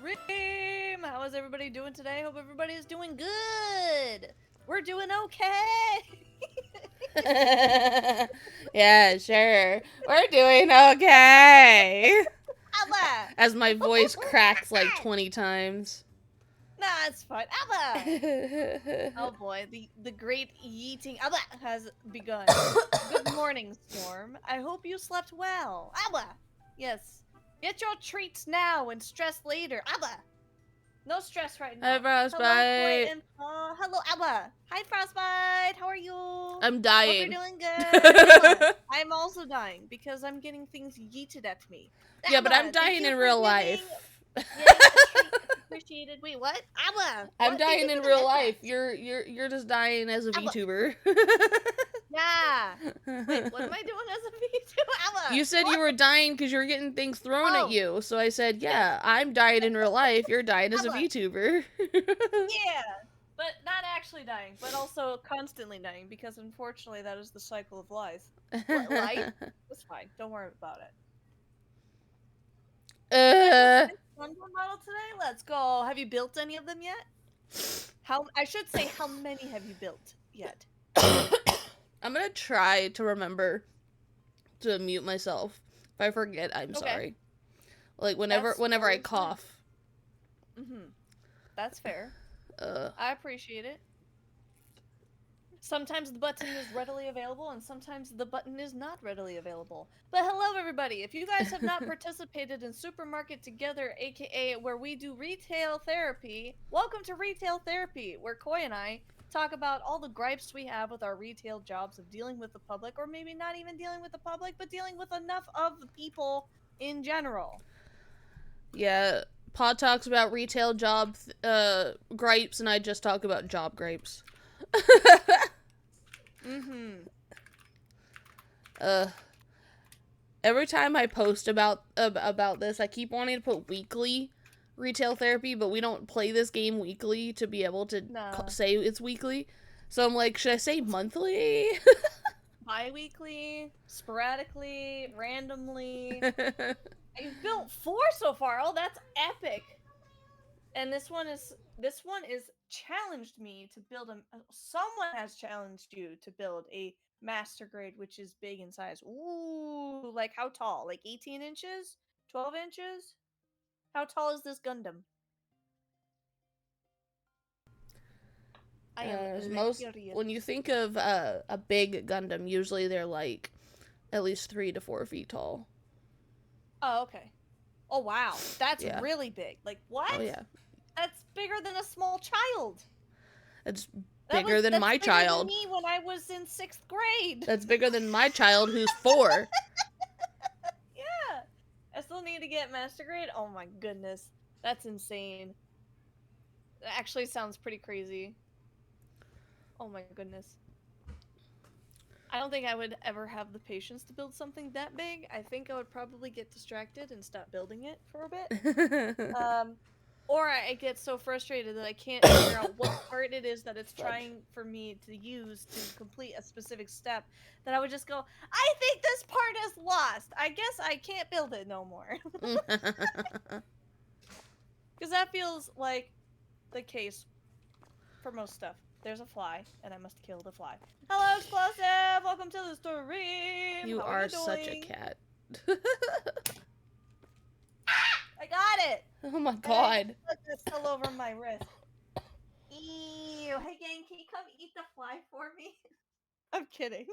Reem! How is everybody doing today? Hope everybody is doing good. We're doing okay. Yeah, sure. We're doing okay. Abba! As my voice cracks like 20 times. Nah, it's fine. Abba! Oh boy, the great yeeting Abba has begun. Good morning, Storm. I hope you slept well. Abba! Yes. Get your treats now and stress later. Abba! No stress right Hi, now. Hello, Koi Frostbite. and Paw. Hello, Abba. Hi, Frostbite. How are you? I'm Hope you're dying. doing good. Abba, I'm also dying because I'm getting things yeeted at me. Yeah, but I'm Abba, thank dying you in for real giving life. a treat. It's appreciated. Wait, what? Abba, I'm what? Thank you dying in for the real head life. pats. You're just dying as a Abba, VTuber. yeah. Wait, what am I doing as a V2? Abba, You said what? you were dying because you were getting things thrown at Oh, you. So I said, yes. yeah, I'm dying in real life. You're dying as a Abba, VTuber. yeah. But not actually dying, but also constantly dying, because unfortunately that is the cycle of life. Life? It's fine. Don't worry about it. You guys have uh, finished one model today? Let's go. Have you built any of them yet? How I should say, how many have you built yet? I'm gonna try to remember to mute myself. If I forget, I'm Okay, sorry. Like that's whenever I totally fine. cough. That's fair. Uh, I appreciate it. Sometimes the button is readily available, and sometimes the button is not readily available. But hello, everybody! If you guys have not participated in Supermarket Together, aka where we do retail therapy, welcome to Retail Therapy, where Koi and I talk about all the gripes we have with our retail jobs of dealing with the public, or maybe not even dealing with the public, but dealing with enough of the people in general. yeah. Pod talks about retail job gripes, and I just talk about job gripes. Mm-hmm. uh, every time I post about this, I keep wanting to put weekly retail therapy, but we don't play this game weekly to be able to Nah. say it's weekly. So I'm like, should I say monthly? Bi-weekly, sporadically, randomly. You've built 4 so far. Oh, that's epic. And this one is challenged me to build a someone has challenged you to build a master grade which is big in size. Ooh, like how tall? Like 18 inches? 12 inches? How tall is this Gundam? I am Most curious. when you think of a big Gundam, usually they're like at least 3 to 4 feet tall. Oh, okay. Oh wow. That's Yeah. really big. Like Oh what? yeah. That's bigger than a small child. It's bigger than That's my bigger than child. me when I was in 6th grade. That's bigger than my child who's 4. Yeah. I still need to get master grade. Oh my goodness. That's insane. That actually sounds pretty crazy. Oh my goodness. I don't think I would ever have the patience to build something that big. I think I would probably get distracted and stop building it for a bit. Um, or I get so frustrated that I can't figure out what part it is that it's Fudge. trying for me to use to complete a specific step that I would just go, I think this part is lost. I guess I can't build it no more. Because that feels like the case for most stuff. There's a fly, and I must kill the fly. Hello, Explosive! Welcome to the stream! You How are are you such a doing? cat. I got it! Oh my And I god. put this all over my wrist. Ew. Hey, gang, can you come eat the fly for me? I'm kidding.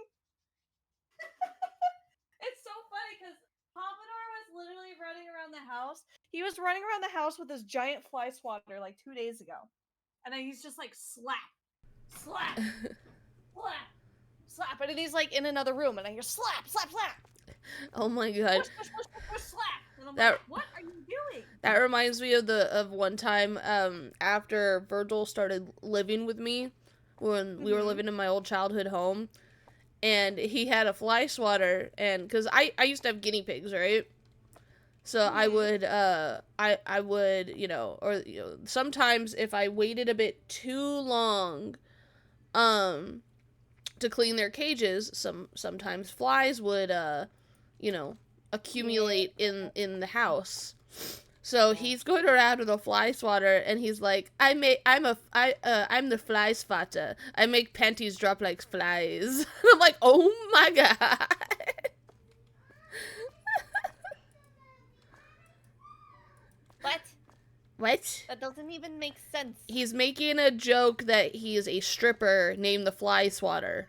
It's so funny because Pompadour was literally running around the house. He was running around the house with this giant fly swatter like 2 days ago. And then he's just like slap, slap, slap, slap. And then he's like in another room and I hear slap, slap, slap. Oh my god. Push, push, push, push, push, slap. And I'm like, That what are you doing? that reminds me of one time after Virgil started living with me when we were Mm-hmm. living in my old childhood home, and he had a fly swatter, and because I used to have guinea pigs, right? So Mm-hmm. I would, sometimes if I waited a bit too long um to clean their cages, sometimes flies would you know Yeah. accumulate in the house. So he's going around with a fly swatter, and he's like, I'm the fly spotter. I make panties drop like flies. I'm like, oh my god. What? What? That doesn't even make sense. He's making a joke that he is a stripper named the fly swatter.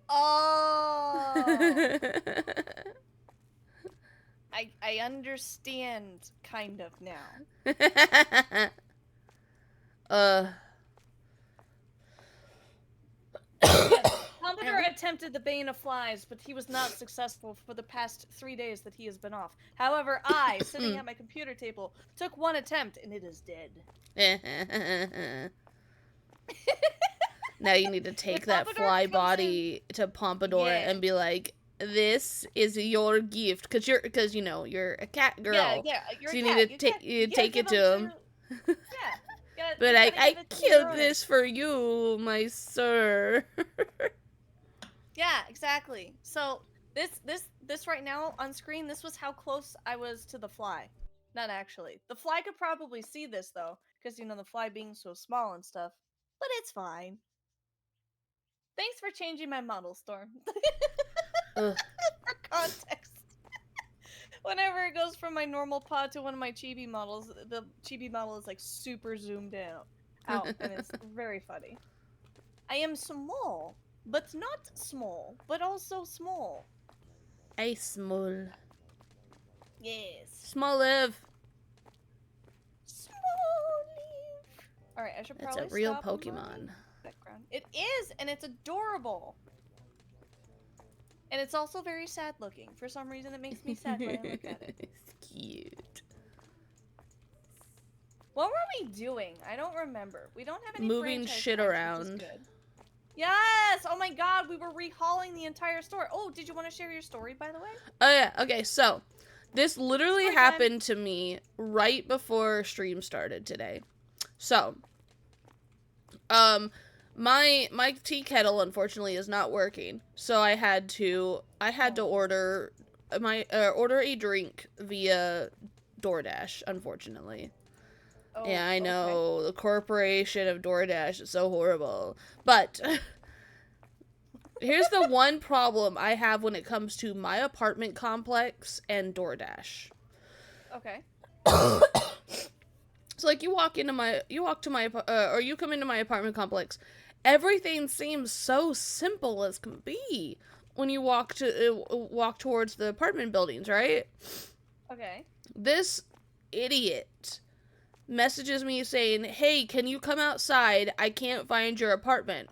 Oh. I understand kind of now. Commodore attempted the bane of flies, but he was not successful for the past 3 days that he has been off. However, I, sitting at my computer table, took one attempt and it is dead. Now you need to take that fly body to Pompadour and be like, this is your gift, because you're a cat girl. Yeah, you're so a you cat. need to take it to him. But I killed this for you, my sir. Yeah, exactly. So this right now on screen, this was how close I was to the fly. Not actually. The fly could probably see this though, because the fly being so small and stuff. But it's fine. Thanks for changing my model, Storm. For context. Whenever it goes from my normal pod to one of my chibi models, the chibi model is like super zoomed out, and it's very funny. I am small, but not small, but also small. I small. Yes. Small live. Small live. Alright, I should probably That's a real stop Pokemon. Background. It is, and it's adorable. And it's also very sad looking. For some reason, it makes me sad when I look at it. It's cute. What were we doing? I don't remember. We don't have any moving shit around. good. Yes! Oh my god, we were rehauling the entire store. Oh, did you want to share your story, by the way? Oh yeah, okay, so this literally happened to me right before stream started today. So, my tea kettle unfortunately is not working, so I had to order a drink via DoorDash, unfortunately. Oh, yeah, I know, okay. The corporation of DoorDash is so horrible. But here's the one problem I have when it comes to my apartment complex and DoorDash. Okay. So like you come into my apartment complex, everything seems so simple as can be when you walk towards the apartment buildings, right? Okay. This idiot messages me saying, hey, can you come outside? I can't find your apartment.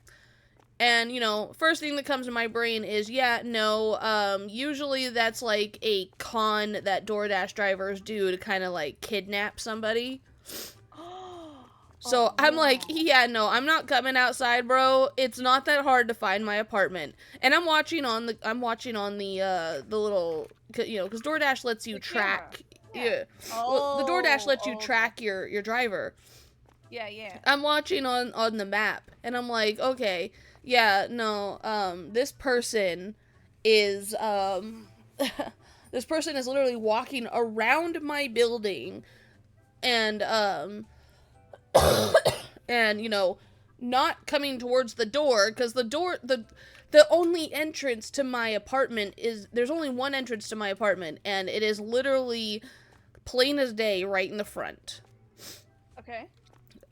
And, first thing that comes to my brain is, yeah, no, usually that's like a con that DoorDash drivers do to kind of like kidnap somebody. So I'm like, yeah, no, I'm not coming outside, bro. It's not that hard to find my apartment. And I'm watching on the little, because DoorDash lets you track. Yeah. Well, the DoorDash lets you track your driver. Yeah, yeah. I'm watching on the map, and I'm like, okay, yeah, no, this person is literally walking around my building, and not coming towards the door, because the only entrance to my apartment there's only one entrance to my apartment, and it is literally plain as day right in the front. Okay.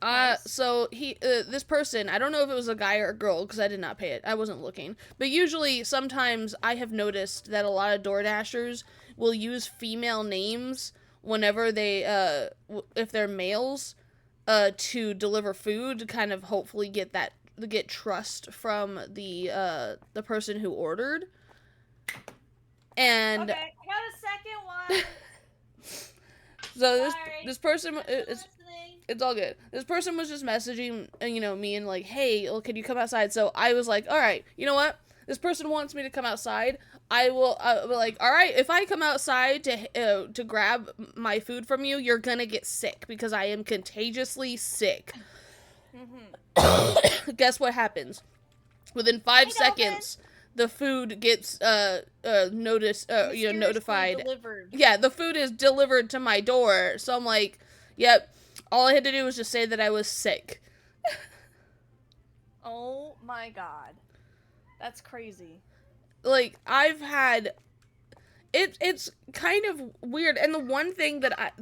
Nice. So this person, I don't know if it was a guy or a girl, because I did not pay it. I wasn't looking. But usually, sometimes I have noticed that a lot of DoorDashers will use female names whenever they, if they're males, to deliver food, to kind of hopefully get trust from the person who ordered. And okay, I got a second one. So this person, it's all good. This person was just messaging, me and like, hey, well, can you come outside? So I was like, all right, you know what? This person wants me to come outside. I will like, all right, if I come outside to grab my food from you, you're gonna get sick because I am contagiously sick. Mm-hmm. Guess what happens? Within 5 seconds, the food gets Mysteriously notified. delivered. Yeah, the food is delivered to my door. So I'm like, yep. All I had to do was just say that I was sick. Oh my god. That's crazy. Like, I've had it's kind of weird. And the one thing that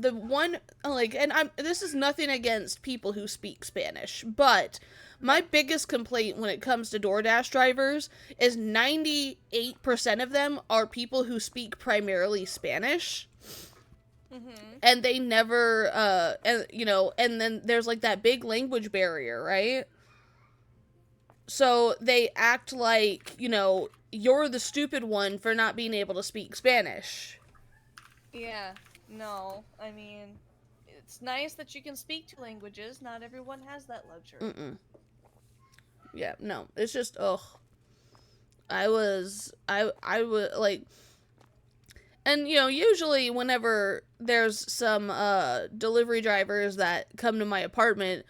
this is nothing against people who speak Spanish, but my biggest complaint when it comes to DoorDash drivers is 98% of them are people who speak primarily Spanish. Mm-hmm. And they never and then there's like that big language barrier, right? So they act like, you're the stupid one for not being able to speak Spanish. Yeah. No. I mean, it's nice that you can speak two languages. Not everyone has that luxury. Mm-mm. Yeah, no. It's just, ugh. I was like, and usually whenever there's some delivery drivers that come to my apartment,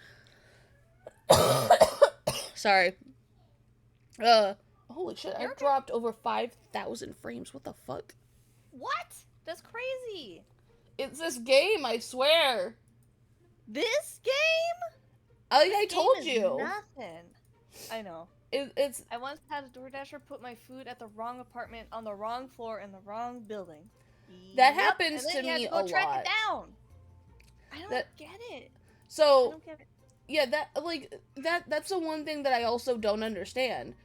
sorry. Holy shit, I dropped over 5,000 frames. What the fuck? What? That's crazy. It's this game, I swear. This game? I told you. Nothing. I know. It's. I once had a DoorDasher put my food at the wrong apartment on the wrong floor in the wrong building. That happens to me a lot. Track it down. I don't get it. So, I don't get it. Yeah, that's the one thing that I also don't understand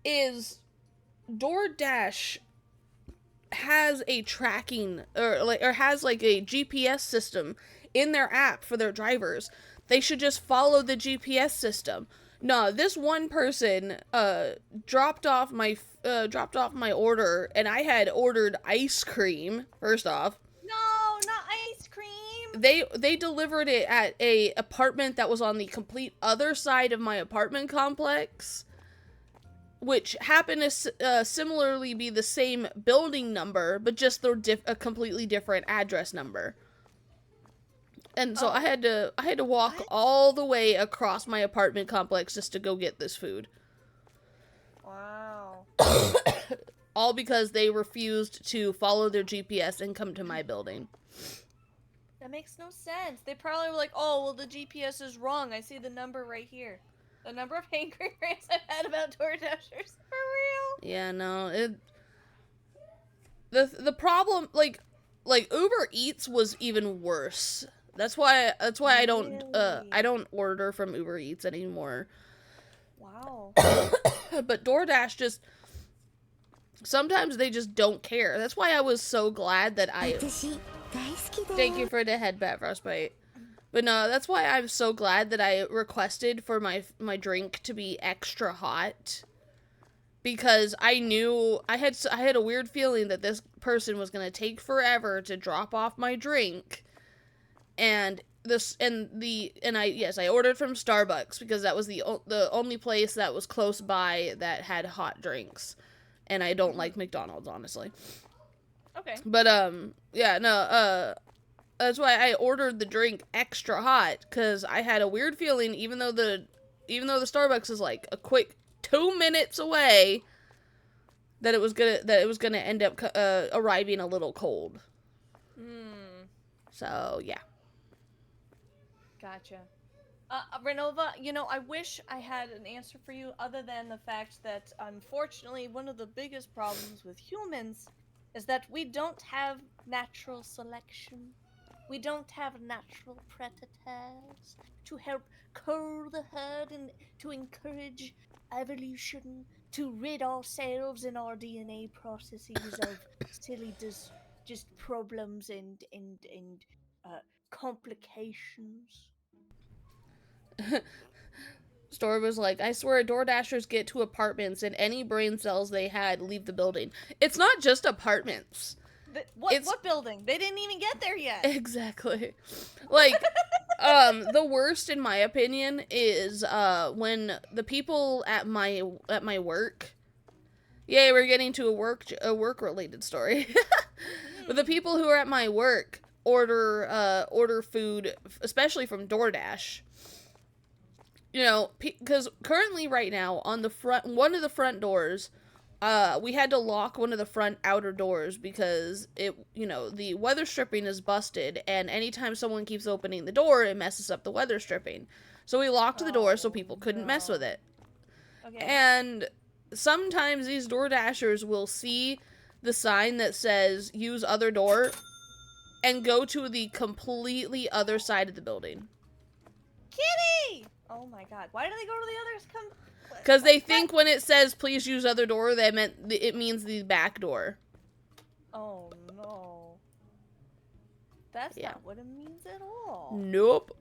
is DoorDash has a tracking or has like a GPS system in their app for their drivers. They should just follow the GPS system. No, this one person dropped off my order, and I had ordered ice cream. First off, no, not ice cream. They delivered it at a apartment that was on the complete other side of my apartment complex, which happened to similarly be the same building number, but just a completely different address number. And so I had to walk all the way across my apartment complex just to go get this food. Wow. All because they refused to follow their GPS and come to my building. That makes no sense. They probably were like, oh, well, the GPS is wrong. I see the number right here. The number of angry rants I've had about DoorDashers. For real? Yeah, no. The problem, like Uber Eats was even worse. That's why I don't order from Uber Eats anymore. Wow. But DoorDash just sometimes they just don't care. That's why I was so glad that Thank you for the headbat, Frostbite. But no, that's why I'm so glad that I requested for my drink to be extra hot. Because I knew I had a weird feeling that this person was gonna take forever to drop off my drink. And I ordered from Starbucks because that was the only place that was close by that had hot drinks. And I don't like McDonald's, honestly. Okay. But that's why I ordered the drink extra hot, because I had a weird feeling, even though the Starbucks is like a quick 2 minutes away, that it was gonna end up arriving a little cold. So yeah. Gotcha. Renova, I wish I had an answer for you other than the fact that, unfortunately, one of the biggest problems with humans is that we don't have natural selection. We don't have natural predators to help cull the herd and to encourage evolution, to rid ourselves and our DNA processes of silly just problems and complications. Store was like, I swear DoorDashers get to apartments and any brain cells they had leave the building. It's not just apartments. What building? They didn't even get there yet. Exactly. Like, the worst in my opinion is when the people at my work. Yay, we're getting to a work related story. But the people who are at my work order food, especially from DoorDash. Because currently right now on one of the front doors we had to lock one of the front outer doors because the weather stripping is busted, and anytime someone keeps opening the door, it messes up the weather stripping. So we locked the door so Oh people couldn't mess with no. it. Okay. And sometimes these door dashers will see the sign that says use other door and go to the completely other side of the building. Kitty! Oh my god. Why do they go to the others? Because they think when it says please use other door, it means the back door. Oh no. That's Yeah. not what it means at all. Nope.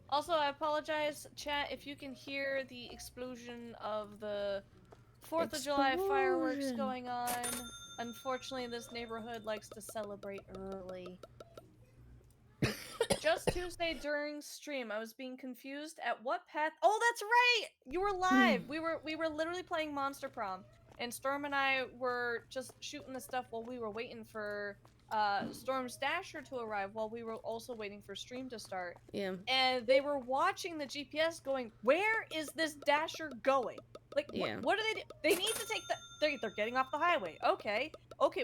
Also, I apologize, chat, if you can hear the explosion of the 4th of July fireworks going on. Unfortunately, this neighborhood likes to celebrate early. Just Tuesday during stream, I was being confused at what path. Oh, that's right! You were live. we were literally playing Monster Prom, and Storm and I were just shooting the stuff while we were waiting for Storm's Dasher to arrive, while we were also waiting for stream to start. Yeah. And they were watching the GPS, going, "Where is this Dasher going? Like, Yeah. what do they do? They need to take the. They're getting off the highway. Okay,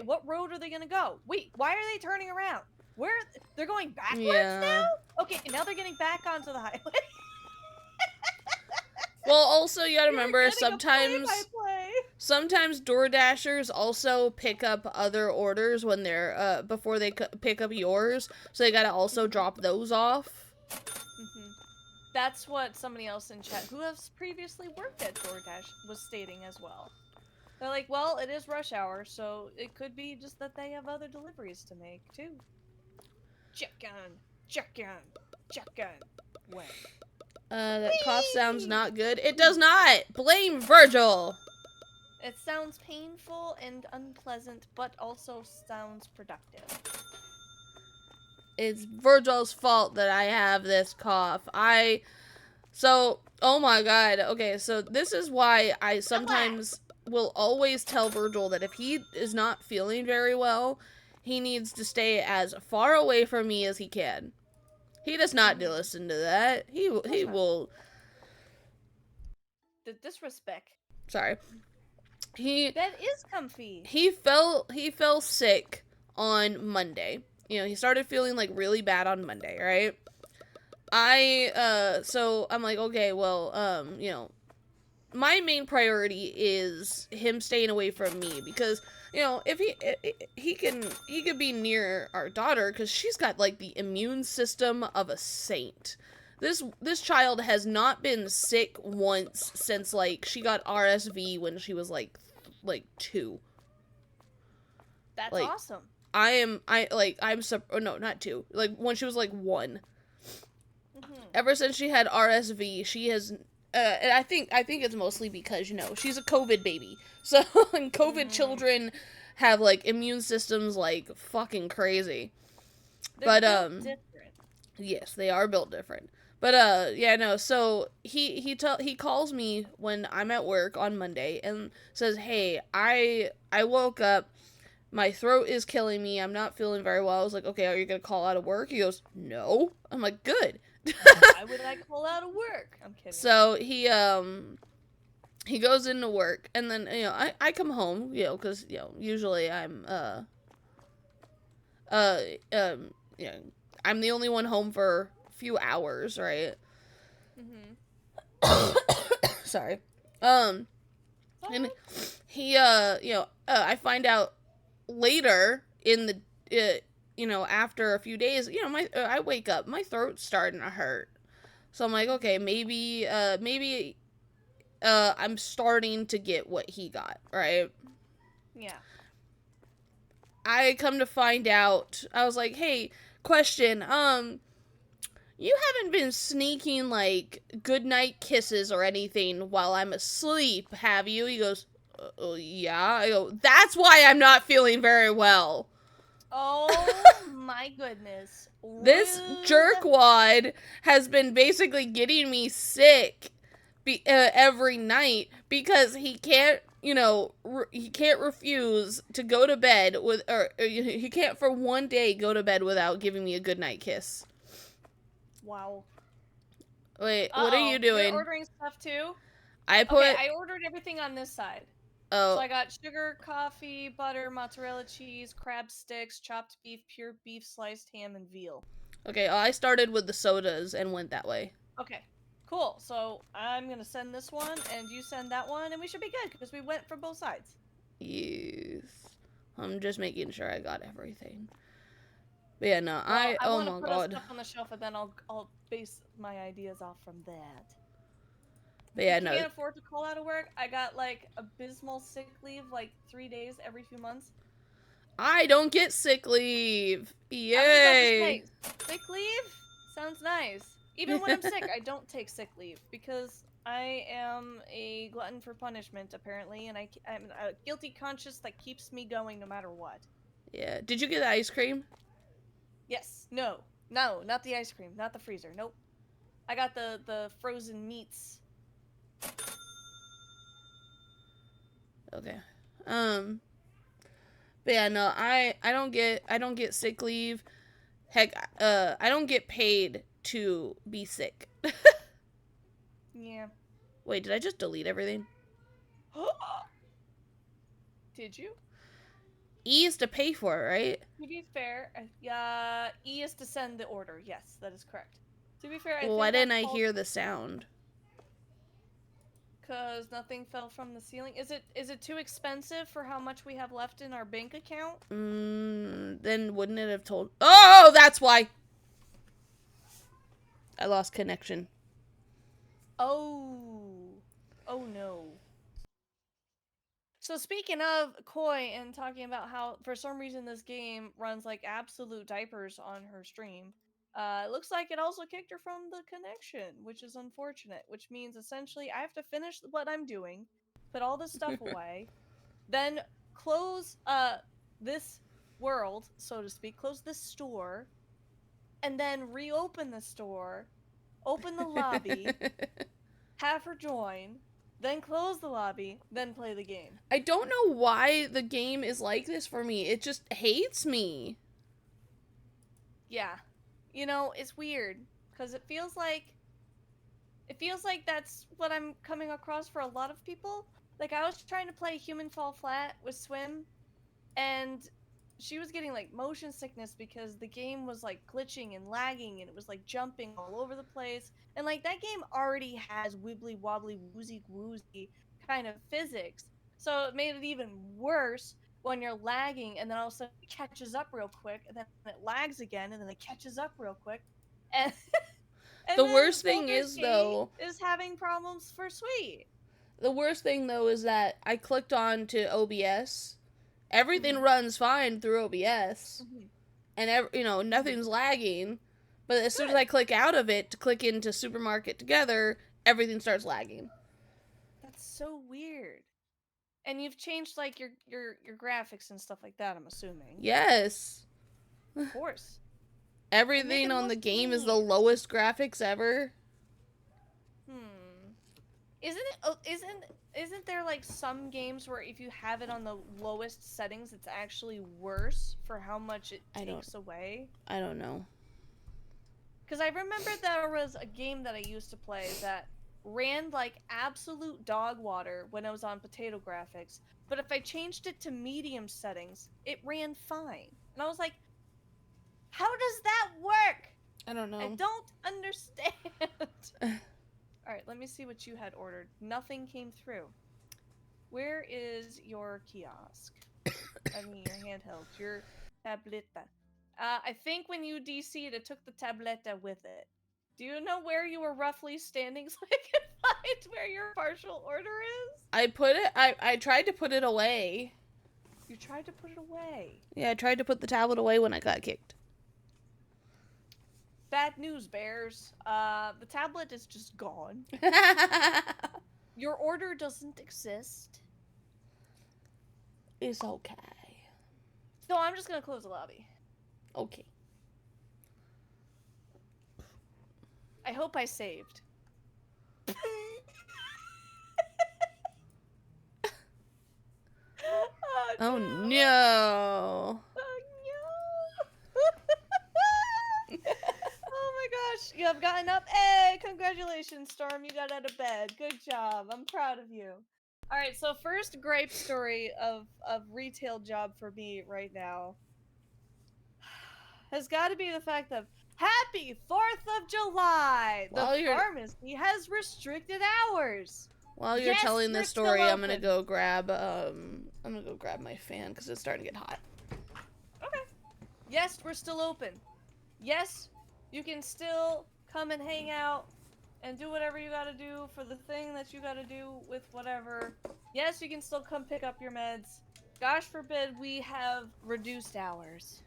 what road are they gonna go? Wait, why are they turning around? Where they're going backwards now? Okay, now they're getting back onto the highway. Well, also you gotta remember sometimes door dashers also pick up other orders when they're before they pick up yours, so they gotta also drop those off. That's what somebody else in chat who has previously worked at DoorDash was stating as well. They're like, well, it is rush hour, so it could be just that they have other deliveries to make too. Check on. When? That cough sounds not good. It does not! Blame Virgil! It sounds painful and unpleasant, but also sounds productive. It's Virgil's fault that I have this cough. Oh my god. Okay, so this is why I sometimes will always tell Virgil that if he is not feeling very well, he needs to stay as far away from me as he can. He does not listen to that. He will. The disrespect. Sorry. That is comfy. He fell sick on Monday. He started feeling like really bad on Monday, right? So I'm like, okay, well, my main priority is him staying away from me because, if he could be near our daughter because she's got like the immune system of a saint. This child has not been sick once since like she got RSV when she was like 2. That's like, awesome. No, not 2. Like when she was like 1. Ever since she had RSV, she has and I think it's mostly because, she's a COVID baby. So and COVID children have like immune systems like fucking crazy. They're built different. Yes, they are built different. But yeah, no. So he calls me when I'm at work on Monday and says, "Hey, I woke up. My throat is killing me. I'm not feeling very well." I was like, "Okay, are you gonna call out of work?" He goes, "No." I'm like, "Good." Why would I call out of work? I'm kidding. So he goes into work, and then I come home, because usually I'm I'm the only one home for a few hours, right? Sorry. And he I find out later in the after a few days, I wake up, my throat's starting to hurt. So I'm like, okay, maybe I'm starting to get what he got, right? Yeah. I come to find out, I was like, hey, question, you haven't been sneaking, like, goodnight kisses or anything while I'm asleep, have you? He goes, yeah. I go, that's why I'm not feeling very well. Oh my goodness. This jerkwad has been basically getting me sick every night because he can't, he can't refuse to go to bed or he can't for one day go to bed without giving me a goodnight kiss. Wow. Wait, what are you doing? You're ordering stuff too? I put. Okay, I ordered everything on this side. So Oh, I got sugar, coffee, butter, mozzarella cheese, crab sticks, chopped beef, pure beef, sliced ham, and veal. okay. I started with the sodas and went that way. Okay, cool. So I'm gonna send this one, and you send that one, and we should be good because we went from both sides. Yes. I'm just making sure I got everything. But yeah, no, Well, I oh want to my put us god. stuff on the shelf, and then I'll base my ideas off from that. But We yeah, no, can't afford to call out of work. I got like abysmal sick leave, like 3 days every few months. I don't get sick leave. I was about to Yay. say, sick leave sounds nice. Even when I'm sick, I don't take sick leave because I am a glutton for punishment, apparently, and I'm a guilty conscience that keeps me going no matter what. Yeah. Did you get the ice cream? Yes, no, not the ice cream, not the freezer. Nope. I got the frozen meats. Okay. Um. But yeah, no, I don't get sick leave. Heck, I don't get paid to be sick. Yeah. Wait, did I just delete everything? Did you? E is to pay for it, right? To be fair, E is to send the order. Yes, that is correct. To be fair, I Well, why think didn't that's I called hear the sound? because nothing fell from the ceiling. Is it too expensive for how much we have left in our bank account? Then wouldn't it have told? Oh, that's why. I lost connection. Oh. Oh no. So speaking of Koi and talking about how for some reason this game runs like absolute diapers on her stream, it looks like it also kicked her from the connection, which is unfortunate. Which means essentially I have to finish what I'm doing, put all this stuff away, then close this world, so to speak, close this store, and then reopen the store, open the lobby, have her join, then close the lobby, then play the game. I don't know why the game is like this for me. It just hates me. Yeah. It's weird because it feels like that's what I'm coming across for a lot of people. Like I was trying to play Human Fall Flat with Swim, and she was getting like motion sickness because the game was like glitching and lagging and it was like jumping all over the place. And like that game already has wibbly wobbly woozy woozy kind of physics. So it made it even worse when you're lagging and then all of a sudden it catches up real quick and then it lags again and then it catches up real quick. And and The then worst thing Boulder is, Gate though, is having problems for Sweet. is that I clicked on to OBS. Everything Mm-hmm. runs fine through OBS, Mm-hmm. and nothing's lagging. But as soon as Good. I click out of it to click into Supermarket Together, everything starts lagging. That's so weird. And you've changed like your graphics and stuff like that, I'm assuming. Yes. Of course. And make Everything it on more the game is the clean. lowest graphics ever. Hmm. Isn't it isn't there like some games where if you have it on the lowest settings it's actually worse for how much it takes away? I don't know. Cuz I remember there was a game that I used to play that ran like absolute dog water when I was on potato graphics, but if I changed it to medium settings, it ran fine. And I was like, how does that work? I don't I know. don't understand. Alright, let me see what you had ordered. Nothing came through. Where is your kiosk? I mean, your handheld, your tableta. I think when you DC'd, it took the tableta with it. Do you know where you were roughly standing so I can find where your partial order is? I tried to put it away. You tried to put it away. Yeah, I tried to put the tablet away when I got kicked. Bad news, bears. The tablet is just gone. Your order doesn't exist. It's okay. So I'm just gonna close the lobby. Okay. I hope I saved. Oh no! no. Oh no! Oh my gosh! gosh! You have gotten up. Hey, congratulations, Storm. You got out of bed. Good job. I'm proud of you. Alright, so first gripe story of retail job for me right now has got to be the fact of Happy 4th of July! The While you're pharmacy has restricted hours. while you're Yes, telling we're this still story, I'm gonna open. go grab my fan because it's starting to get hot. Okay. Yes, we're still open. Yes, you can still come and hang out and do whatever you gotta do for the thing that you gotta do with whatever. Yes, you can still come pick up your meds. Gosh forbid we have reduced hours.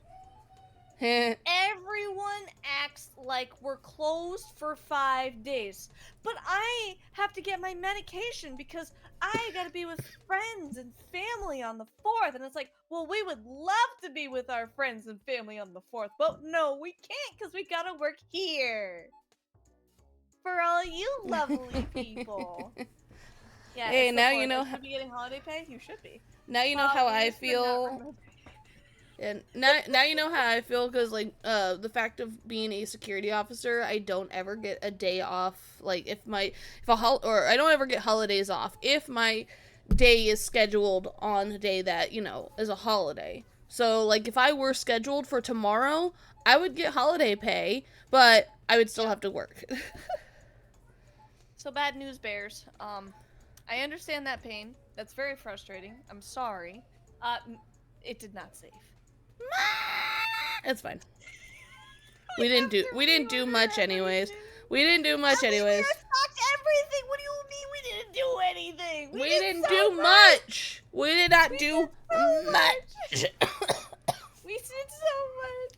Everyone acts like we're closed for 5 days. But I have to get my medication because I gotta be with friends and family on the 4th. And it's like, well, we would love to be with our friends and family on the 4th, but no, we can't because we gotta work here. For all you lovely people. Yeah, Hey, it's the now 4th. you I know. should be getting holiday pay? You should be. Now you know how I Please, but not feel. remember. And now you know how I feel because like the fact of being a security officer, I don't ever get a day off. Like if I don't ever get holidays off if my day is scheduled on a day that is a holiday. So like if I were scheduled for tomorrow, I would get holiday pay, but I would still have to work. So bad news, bears. I understand that pain. That's very frustrating. I'm sorry. It did not save. It's fine. We didn't do much anyways. We didn't do much We anyways. restocked everything. What do you mean we didn't do anything? We did didn't so do much. We did not We do did so much. We did so much.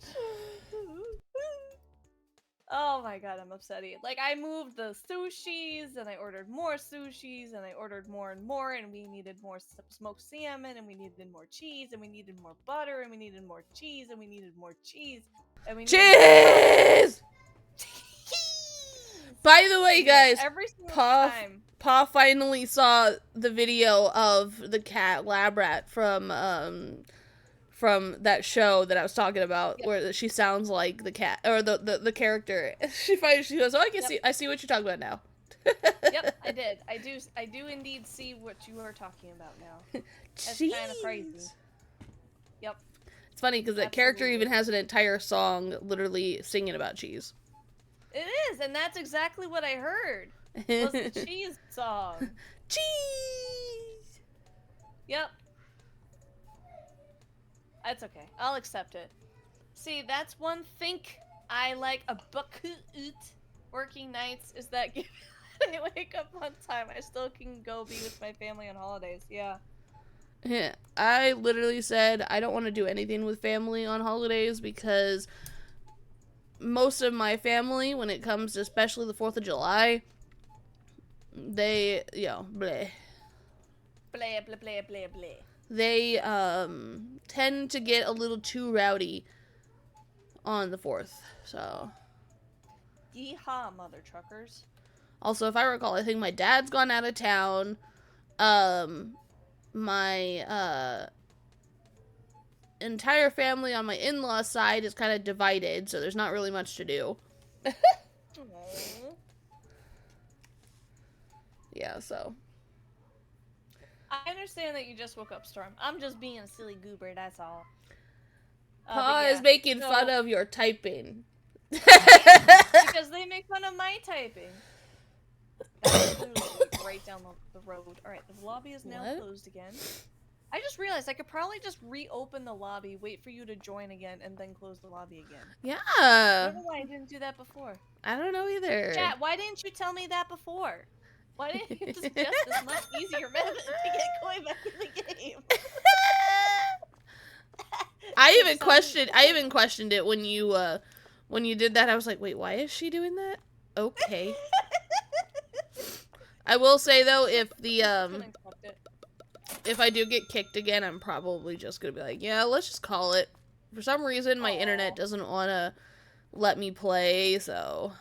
Oh my god, I'm upset. Like, I moved the sushis, and I ordered more sushis, and I ordered more and more, and we needed more smoked salmon, and we needed more cheese, and we needed more butter, and we needed more cheese, and we needed more cheese, and we needed Cheese! cheese! By the way, guys, Every single Paw time. finally saw the video of the cat lab rat from that show that I was talking about, Yep. where she sounds like the cat or the character. She goes, "Oh, I see what you're talking about now." Yep, I did. I do indeed see what you are talking about now. That's kind of crazy. Yep. It's funny because that character even has an entire song literally singing about cheese. It is, and that's exactly what I heard. Was the cheese song. Cheese! Yep. That's okay. I'll accept it. See, that's one thing I like about working nights is that I wake up on time. I still can go be with my family on holidays. Yeah. Yeah, I literally said I don't want to do anything with family on holidays because most of my family, when it comes to especially the 4th of July, they, bleh. Blah, blah, blah, blah, blah. They, tend to get a little too rowdy on the 4th, so. Yeehaw, mother truckers. Also, if I recall, I think my dad's gone out of town. My, entire family on my in-law side is kind of divided, so there's not really much to do. Yeah, so. I understand that you just woke up, Storm. I'm just being a silly goober, that's all. Paw is making fun of your typing. Because they make fun of my typing. Right down the road. Alright, the lobby is now closed again. I just realized I could probably just reopen the lobby, wait for you to join again, and then close the lobby again. Yeah. I don't know why I didn't do that before. I don't know either. Chat, why didn't you tell me that before? Why didn't you suggest this much easier method to get going back in the game? I even questioned it when you did that. I was like, wait, why is she doing that? Okay. I will say though, if I do get kicked again, I'm probably just gonna be like, yeah, let's just call it. For some reason, my internet doesn't want to let me play, so.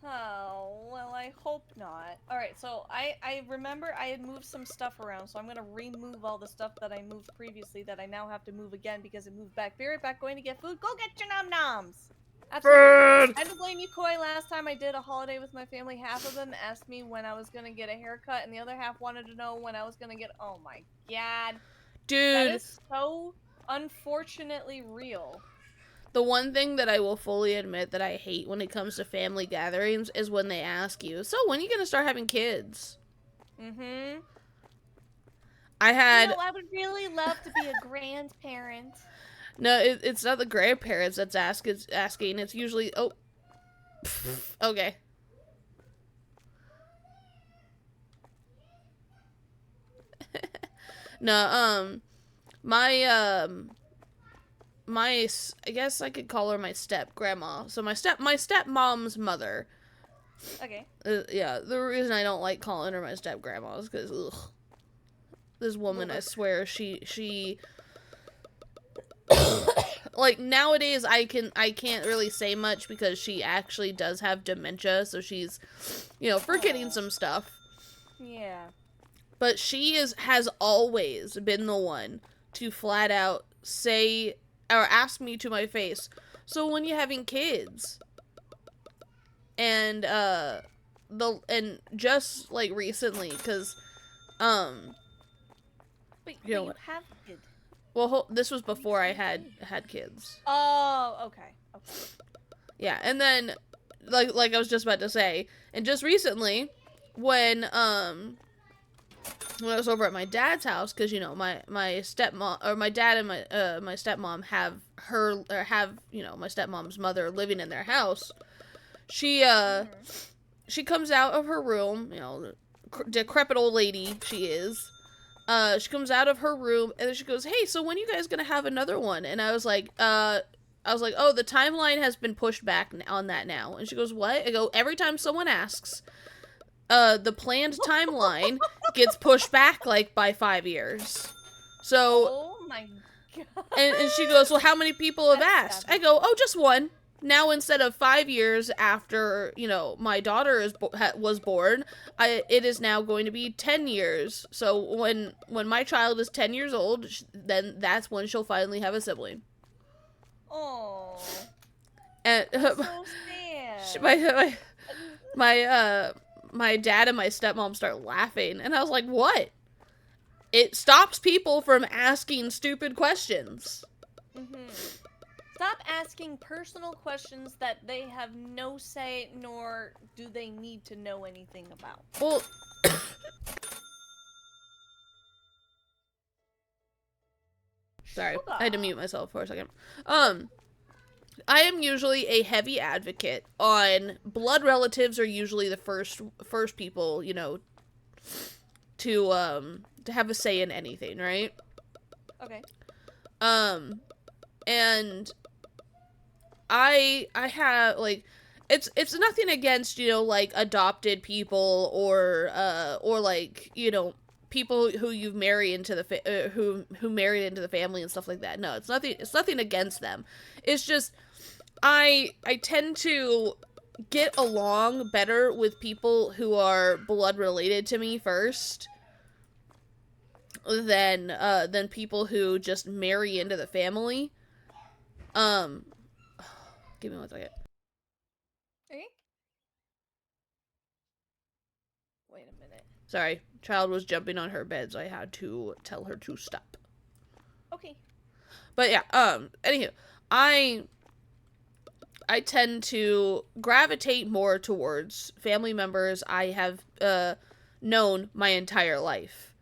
Oh, well, I hope not. Alright, so I remember I had moved some stuff around, so I'm gonna remove all the stuff that I moved previously that I now have to move again because it moved back. Be right back, going to get food. Go get your nom-noms! Absolutely. Bird! I had to blame you, Koi. Last time I did a holiday with my family, half of them asked me when I was gonna get a haircut, and the other half wanted to know when I was gonna get. Oh my god, that Dude, is so unfortunately real. the one thing that I will fully admit that I hate when it comes to family gatherings is when they ask you, so when are you gonna start having kids? Mm-hmm. I had I would really love to be a grandparent. no, it's not the grandparents that's asking. It's usually okay. No, my my I guess I could call her my step grandma. So my stepmom's mother. Okay. Yeah, the reason I don't like calling her my step grandma is because this woman, I swear, she like nowadays I can't really say much because she actually does have dementia, so she's forgetting some stuff. Yeah. But she has always been the one to flat out say or ask me to my face, so when you having kids? And and just like recently, because Wait, you know you what? have kid. Well, this was before I had kids. Oh, okay. Okay. Yeah, and then like I was just about to say, and just recently, when I was over at my dad's house, because my stepmom or my dad and my stepmom have my stepmom's mother living in their house. She comes out of her room, decrepit old lady she is. She comes out of her room and then she goes, "Hey, so when are you guys gonna have another one?" And I was like, "Oh, the timeline has been pushed back on that now." And she goes, "What?" I go, "Every time someone asks, the planned timeline gets pushed back like by 5 years." So, Oh my god. and she goes, "Well, how many people have That's asked?" I go, "Oh, just one." Now instead of 5 years after my daughter was born, it is now going to be 10 years. So when my child is 10 years old, then that's when she'll finally have a sibling. Oh. And That's so sad. my dad and my stepmom start laughing, and I was like, "What?" It stops people from asking stupid questions. Mm-hmm. Stop asking personal questions that they have no say, nor do they need to know anything about. Well, sorry, Sugar. I had to mute myself for a second. I am usually a heavy advocate on blood relatives are usually the first people, to have a say in anything, right? Okay. And I have like it's nothing against, like adopted people or like, people who you've married into the who married into the family and stuff like that. No, it's nothing against them. It's just I tend to get along better with people who are blood related to me first than people who just marry into the family. Um Give me one second. Okay. Wait a minute. Sorry, child was jumping on her bed, so I had to tell her to stop. Okay. But yeah, anywho, I tend to gravitate more towards family members I have known my entire life.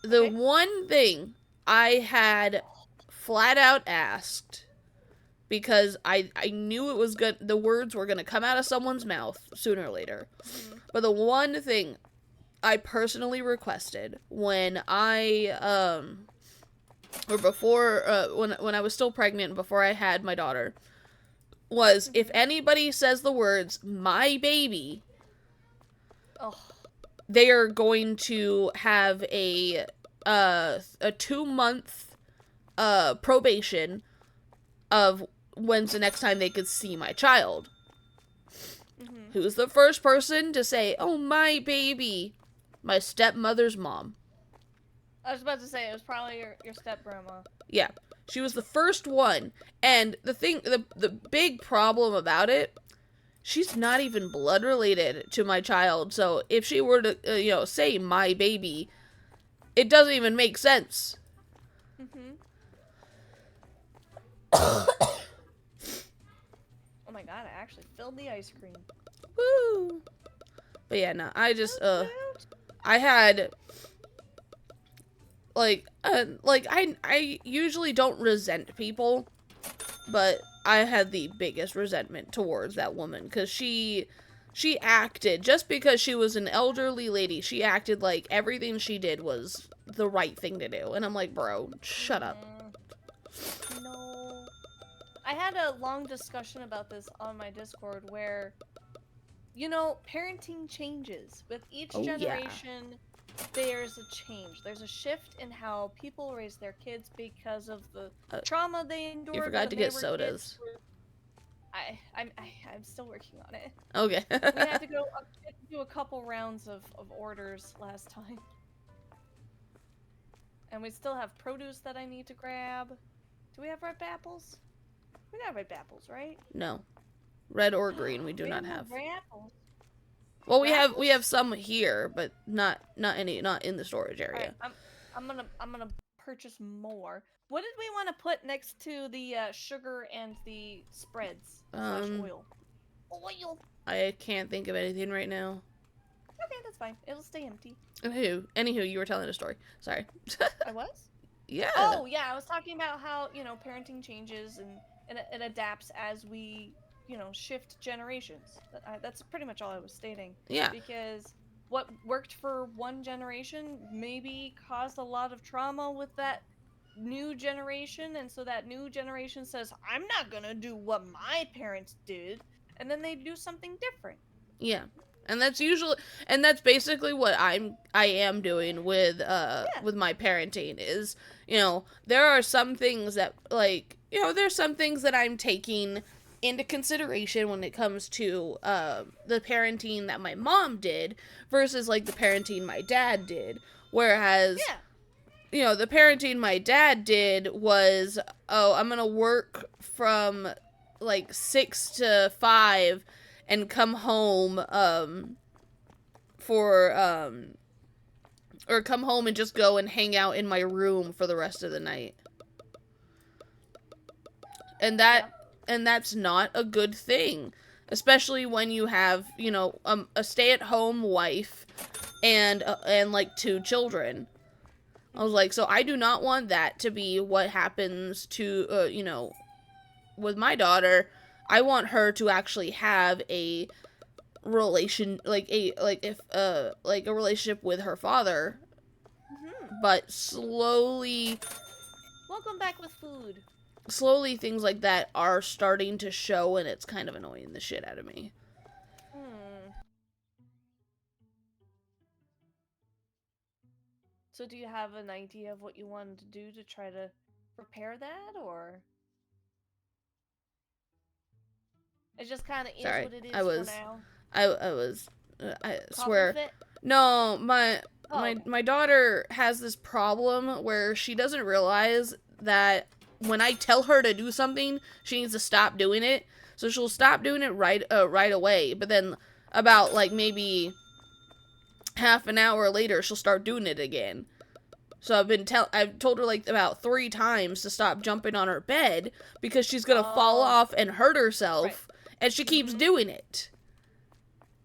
The one thing I had flat out asked, because I knew it was good, the words were gonna come out of someone's mouth sooner or later. Mm-hmm. But the one thing I personally requested when or before when I was still pregnant, before I had my daughter, was if anybody says the words "my baby," they are going to have a 2-month probation of when's the next time they could see my child. Mm-hmm. Who's the first person to say, "Oh, my baby"? My stepmother's mom. I was about to say, it was probably your step grandma. Yeah. She was the first one. And the big problem about it, she's not even blood related to my child. So if she were to, say my baby, it doesn't even make sense. Mm-hmm. Oh my god, I actually filled the ice cream. Woo! But yeah, no, I just, Woot I had, I usually don't resent people, but I had the biggest resentment towards that woman, because she acted, just because she was an elderly lady, she acted like everything she did was the right thing to do, and I'm like, bro, shut up. No. I had a long discussion about this on my Discord where, parenting changes. With each Oh, yeah. generation, there's a change. There's a shift in how people raise their kids because of the trauma they endured You forgot when to they get were sodas. kids. I'm still working on it. Okay. We had to do a couple rounds of orders last time. And we still have produce that I need to grab. Do we have red apples? We got red apples, right? No. Red or green, we do We not have have. red apples. Well, we have some here, but not in the storage area. Alright, I'm gonna purchase more. What did we want to put next to the sugar and the spreads slash oil? Oil. I can't think of anything right now. Okay, that's fine. It'll stay empty. Anywho, you were telling a story. Sorry. I was? Yeah. Oh, yeah, I was talking about how, parenting changes and it adapts as we, shift generations. That's pretty much all I was stating. Yeah. Because what worked for one generation maybe caused a lot of trauma with that new generation, and so that new generation says, I'm not gonna do what my parents did, and then they do something different. Yeah. And that's basically what I am doing with my parenting is, there are some things that there's some things that I'm taking into consideration when it comes to the parenting that my mom did versus like the parenting my dad did. Whereas the parenting my dad did was, I'm going to work from like 6 to 5 and come home or come home and just go and hang out in my room for the rest of the night. And that's not a good thing, especially when you have, a stay-at-home wife and like 2 children. I was like, so I do not want that to be what happens to with my daughter. I want her to actually have a a relationship with her father, but slowly Welcome back with food. Slowly things like that are starting to show, and it's kind of annoying the shit out of me. So do you have an idea of what you wanted to do to try to repair that, or it just kind of is what it is for now? I swear. No, my daughter has this problem where she doesn't realize that when I tell her to do something, she needs to stop doing it. So she'll stop doing it right away. But then about like maybe half an hour later, she'll start doing it again. So I've told her like about 3 times to stop jumping on her bed because she's gonna fall off and hurt herself, and she keeps doing it.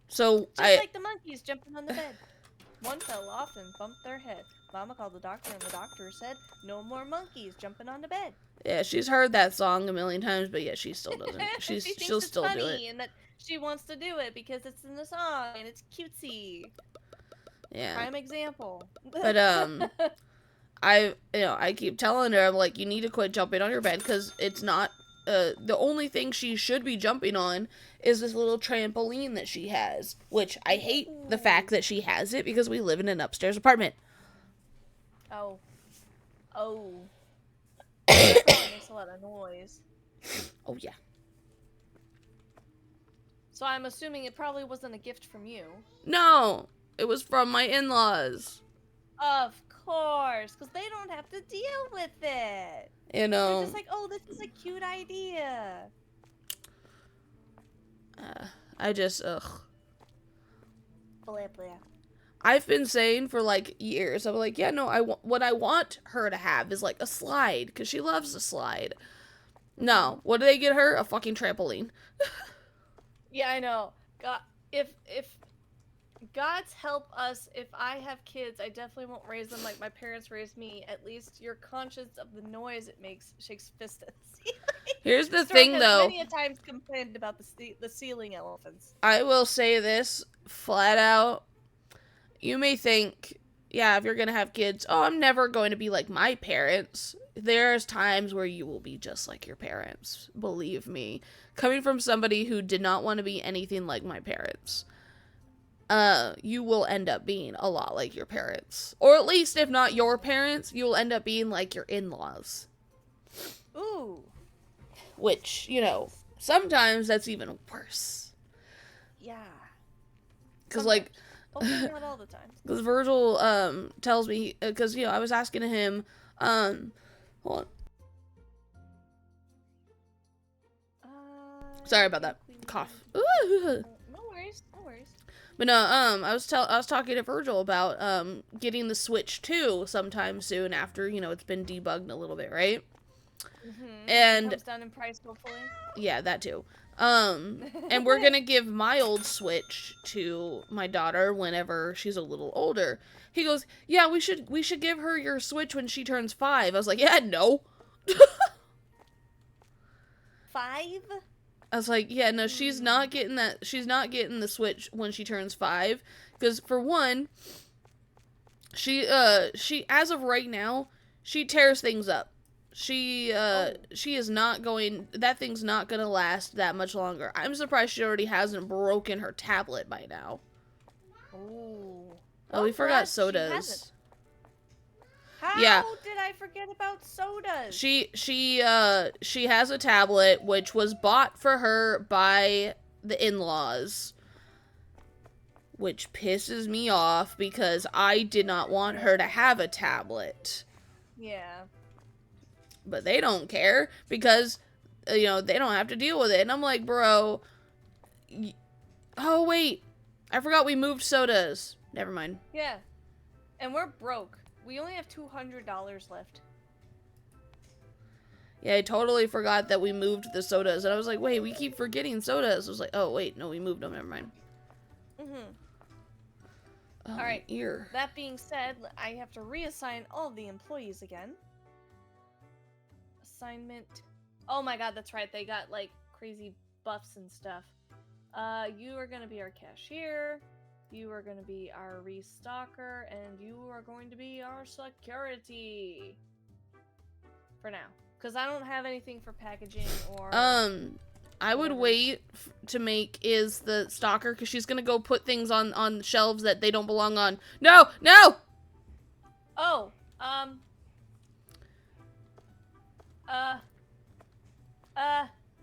So just like the monkeys jumping on the bed. One fell off and bumped their head. Mama called the doctor, and the doctor said, "No more monkeys jumping on the bed." Yeah, she's heard that song a million times, but yeah, she still doesn't. She'll still do it. And that she wants to do it because it's in the song and it's cutesy. Yeah. Prime example. But I keep telling her, I'm like, you need to quit jumping on your bed because it's not. The only thing she should be jumping on is this little trampoline that she has, which I hate the fact that she has it because we live in an upstairs apartment. Oh. That probably makes a lot of noise. Oh, yeah. So I'm assuming it probably wasn't a gift from you. No, it was from my in-laws. Of course, because they don't have to deal with it. You They're know, just like, oh, this is a cute idea. I just, ugh. Blah, blah. I've been saying for like years, I'm like, yeah, no, what I want her to have is like a slide, because she loves a slide. No, what do they get her? A fucking trampoline. Yeah, I know. God, if God's help us, if I have kids, I definitely won't raise them like my parents raised me. At least you're conscious of the noise it makes, shakes fist at the ceiling. Here's the Storm thing, has though. many a times complained about the ceiling elephants. I will say this flat out. You may think, yeah, if you're going to have kids, oh, I'm never going to be like my parents. There's times where you will be just like your parents. Believe me. Coming from somebody who did not want to be anything like my parents. You will end up being a lot like your parents. Or at least, if not your parents, you'll end up being like your in-laws. Ooh. Which, you know, sometimes that's even worse. Yeah. Because, like... Hopefully not all the time. Because Virgil, tells me... Because, you know, I was asking him, hold on. Sorry about that. Cough. No worries, no worries. But no, I was talking to Virgil about getting the Switch 2 sometime soon after, you know, it's been debugged a little bit, right? Mm-hmm. And it comes down in price, hopefully. Yeah, that too. And we're gonna give my old Switch to my daughter whenever she's a little older. He goes, yeah, we should give her your Switch when she turns 5. I was like, yeah, no. 5? I was like, yeah, no, she's not getting that. She's not getting the Switch when she turns 5, because for one, she as of right now, she tears things up. She is not going. That thing's not gonna last that much longer. I'm surprised she already hasn't broken her tablet by now. Ooh. Oh, we forgot sodas. How Yeah. did I forget about sodas? She has a tablet which was bought for her by the in-laws, which pisses me off because I did not want her to have a tablet. Yeah. But they don't care because, you know, they don't have to deal with it. And I'm like, bro, oh wait, I forgot we moved sodas. Never mind. Yeah. And we're broke. We only have $200 left. Yeah, I totally forgot that we moved the sodas. And I was like, wait, we keep forgetting sodas. I was like, oh, wait, no, we moved them. Never mind. Mm-hmm. Oh, all right. Ear. That being said, I have to reassign all the employees again. Assignment. Oh my god, that's right. They got, like, crazy buffs and stuff. You are going to be our cashier. You are going to be our restocker, and you are going to be our security. For now. Because I don't have anything for packaging or... I would wait to make is the stalker, because she's going to go put things on shelves that they don't belong on. No! No! Oh,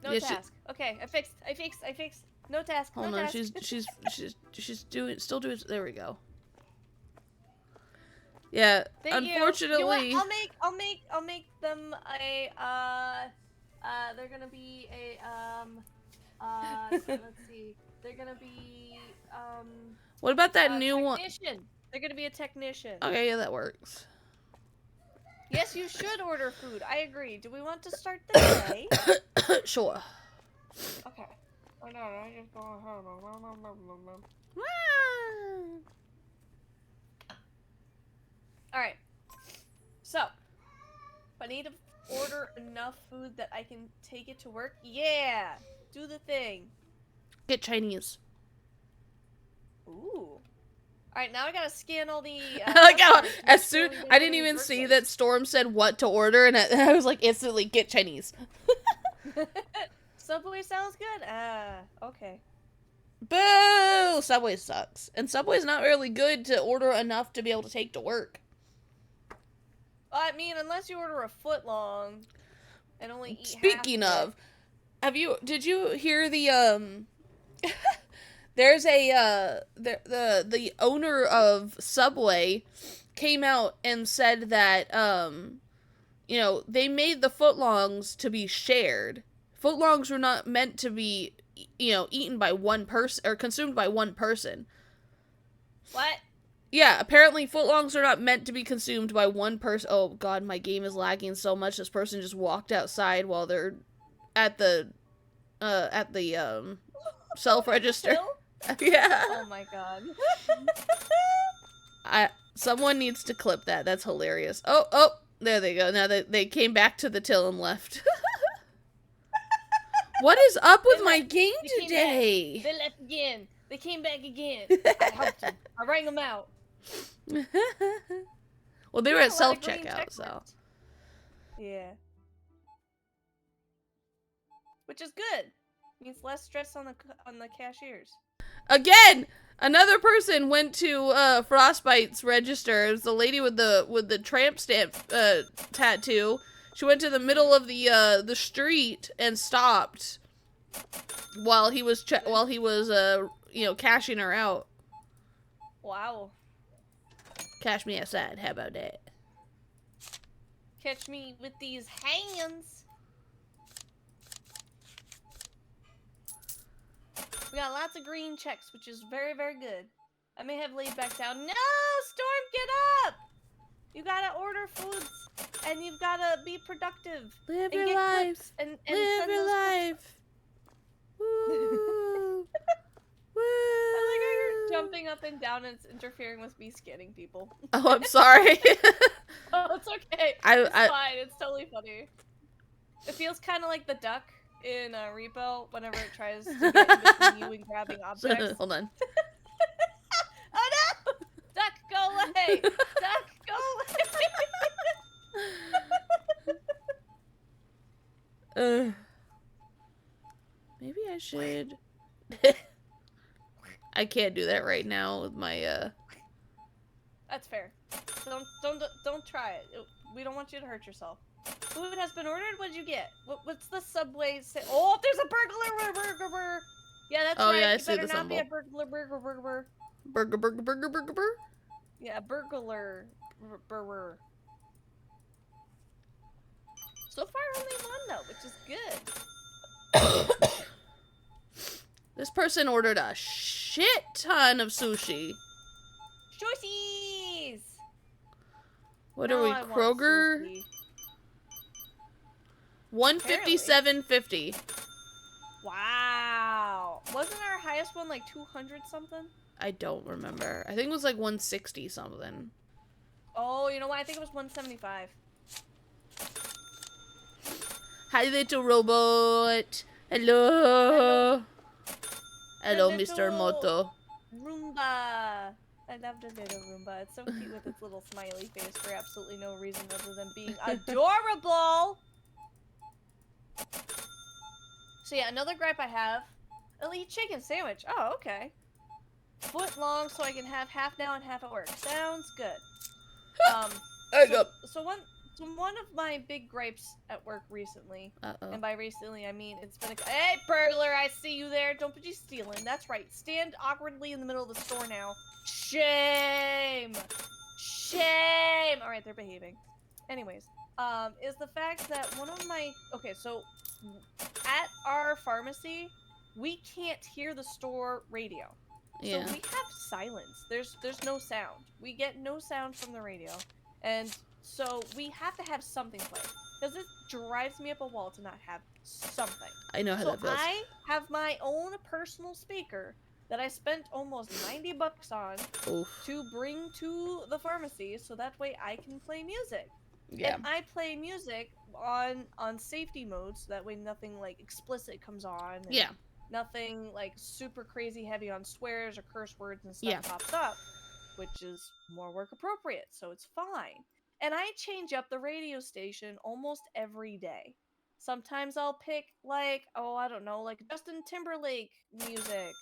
no Yeah, task. Okay, I fixed. No task. Hold no on, task. she's still doing. There we go. Yeah, Thank unfortunately. You know I'll make them a they're gonna be a let's see. They're gonna be What about that new one? They're gonna be a technician. Okay, yeah, that works. Yes, you should order food. I agree. Do we want to start the day? Sure. Okay. Oh no, I just go ahead. Alright. So, I need to order enough food that I can take it to work. Yeah! Do the thing. Get Chinese. Ooh. Alright, now I gotta scan all the Like how as soon really I didn't even see that Storm said what to order, and I was like instantly get Chinese. Subway sounds good. Okay. Boo! Subway sucks, and Subway's not really good to order enough to be able to take to work. I mean, unless you order a foot long and only eat Speaking half of, did you hear the there's a the owner of Subway came out and said that they made the footlongs to be shared. Footlongs were not meant to be eaten by one person or consumed by one person. What? Yeah, apparently footlongs are not meant to be consumed by one person. Oh god, my game is lagging so much. This person just walked outside while they're at the self register. Yeah. Oh my god. Someone needs to clip that. That's hilarious. Oh, there they go. Now they came back to the till and left. What is up with my game today? They left again. They came back again. I helped them. I rang them out. Well, they were at self checkout, so. Yeah. Which is good. Means less stress on the cashiers. Again, another person went to Frostbite's register. It was the lady with the tramp stamp tattoo. She went to the middle of the street and stopped while he was cashing her out. Wow. Cash me outside. How about that? Catch me with these hands. We got lots of green checks, which is very, very good. I may have laid back down. No, Storm, get up! You gotta order foods, and you've gotta be productive. Live and your life. And Live your life. Woo. Woo. I like how you're jumping up and down and it's interfering with me scanning people. Oh, I'm sorry. Oh, it's okay. It's fine. It's totally funny. It feels kind of like the duck in Repo whenever it tries to get in between you and grabbing objects. Hold on. Oh no! Duck, go away! Duck, go away! Maybe I should. I can't do that right now with my That's fair. Don't try it. We don't want you to hurt yourself. Food has been ordered. What did you get? What's the Subway say? Oh, there's a burglar! Yeah, that's right. Yeah, I you see better the not symbol. be a burglar. Burger. Yeah, burglar. So far, only one though, which is good. This person ordered a shit ton of sushi. Choices. What are we, Kroger? 157.50. Wow. Wasn't our highest one like 200 something? I don't remember. I think it was like 160 something. Oh, you know what? I think it was 175. Hi, little robot. Hello. Hello, Mr. Moto. Roomba. I love the little Roomba. It's so cute with its little smiley face for absolutely no reason other than being adorable. So yeah, another gripe I have. I'll eat chicken sandwich. Oh, okay. Foot long so I can have half now and half at work. Sounds good. So one of my big gripes at work recently, and by recently I mean it's been a— Hey, burglar, I see you there. Don't be stealing. That's right. Stand awkwardly in the middle of the store now. Shame! Shame! Alright, they're behaving. Anyways, is the fact that one of my— Okay, so at our pharmacy, we can't hear the store radio. Yeah. So we have silence. There's no sound. We get no sound from the radio. And so we have to have something play. Because it drives me up a wall to not have something. I know how that feels. I have my own personal speaker that I spent almost $90 on to bring to the pharmacy so that way I can play music. Yeah. And I play music on safety mode so that way nothing like explicit comes on. And yeah. Nothing like super crazy heavy on swears or curse words and stuff pops up, which is more work appropriate, so it's fine. And I change up the radio station almost every day. Sometimes I'll pick like, oh, I don't know, like Justin Timberlake music.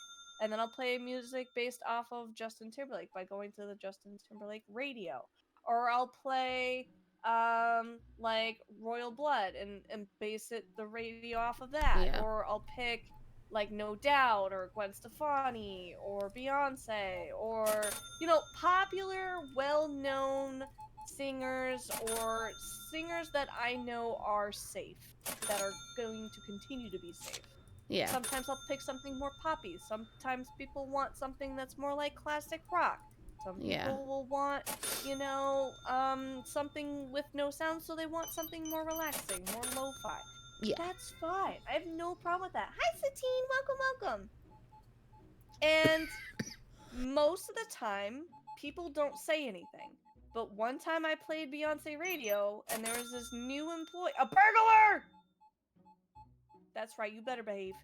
And then I'll play music based off of Justin Timberlake by going to the Justin Timberlake radio. Or I'll play like Royal Blood and base the radio off of that. Yeah. Or I'll pick like No Doubt or Gwen Stefani or Beyonce or, popular, well-known singers or singers that I know are safe, that are going to continue to be safe. Yeah. Sometimes I'll pick something more poppy. Sometimes people want something that's more like classic rock. Some Yeah. people will want, something with no sound, so they want something more relaxing, more lo-fi. Yeah. That's fine. I have no problem with that. Hi, Satine. Welcome. And most of the time, people don't say anything. But one time I played Beyonce radio, and there was this new employee. A burglar! That's right, you better behave.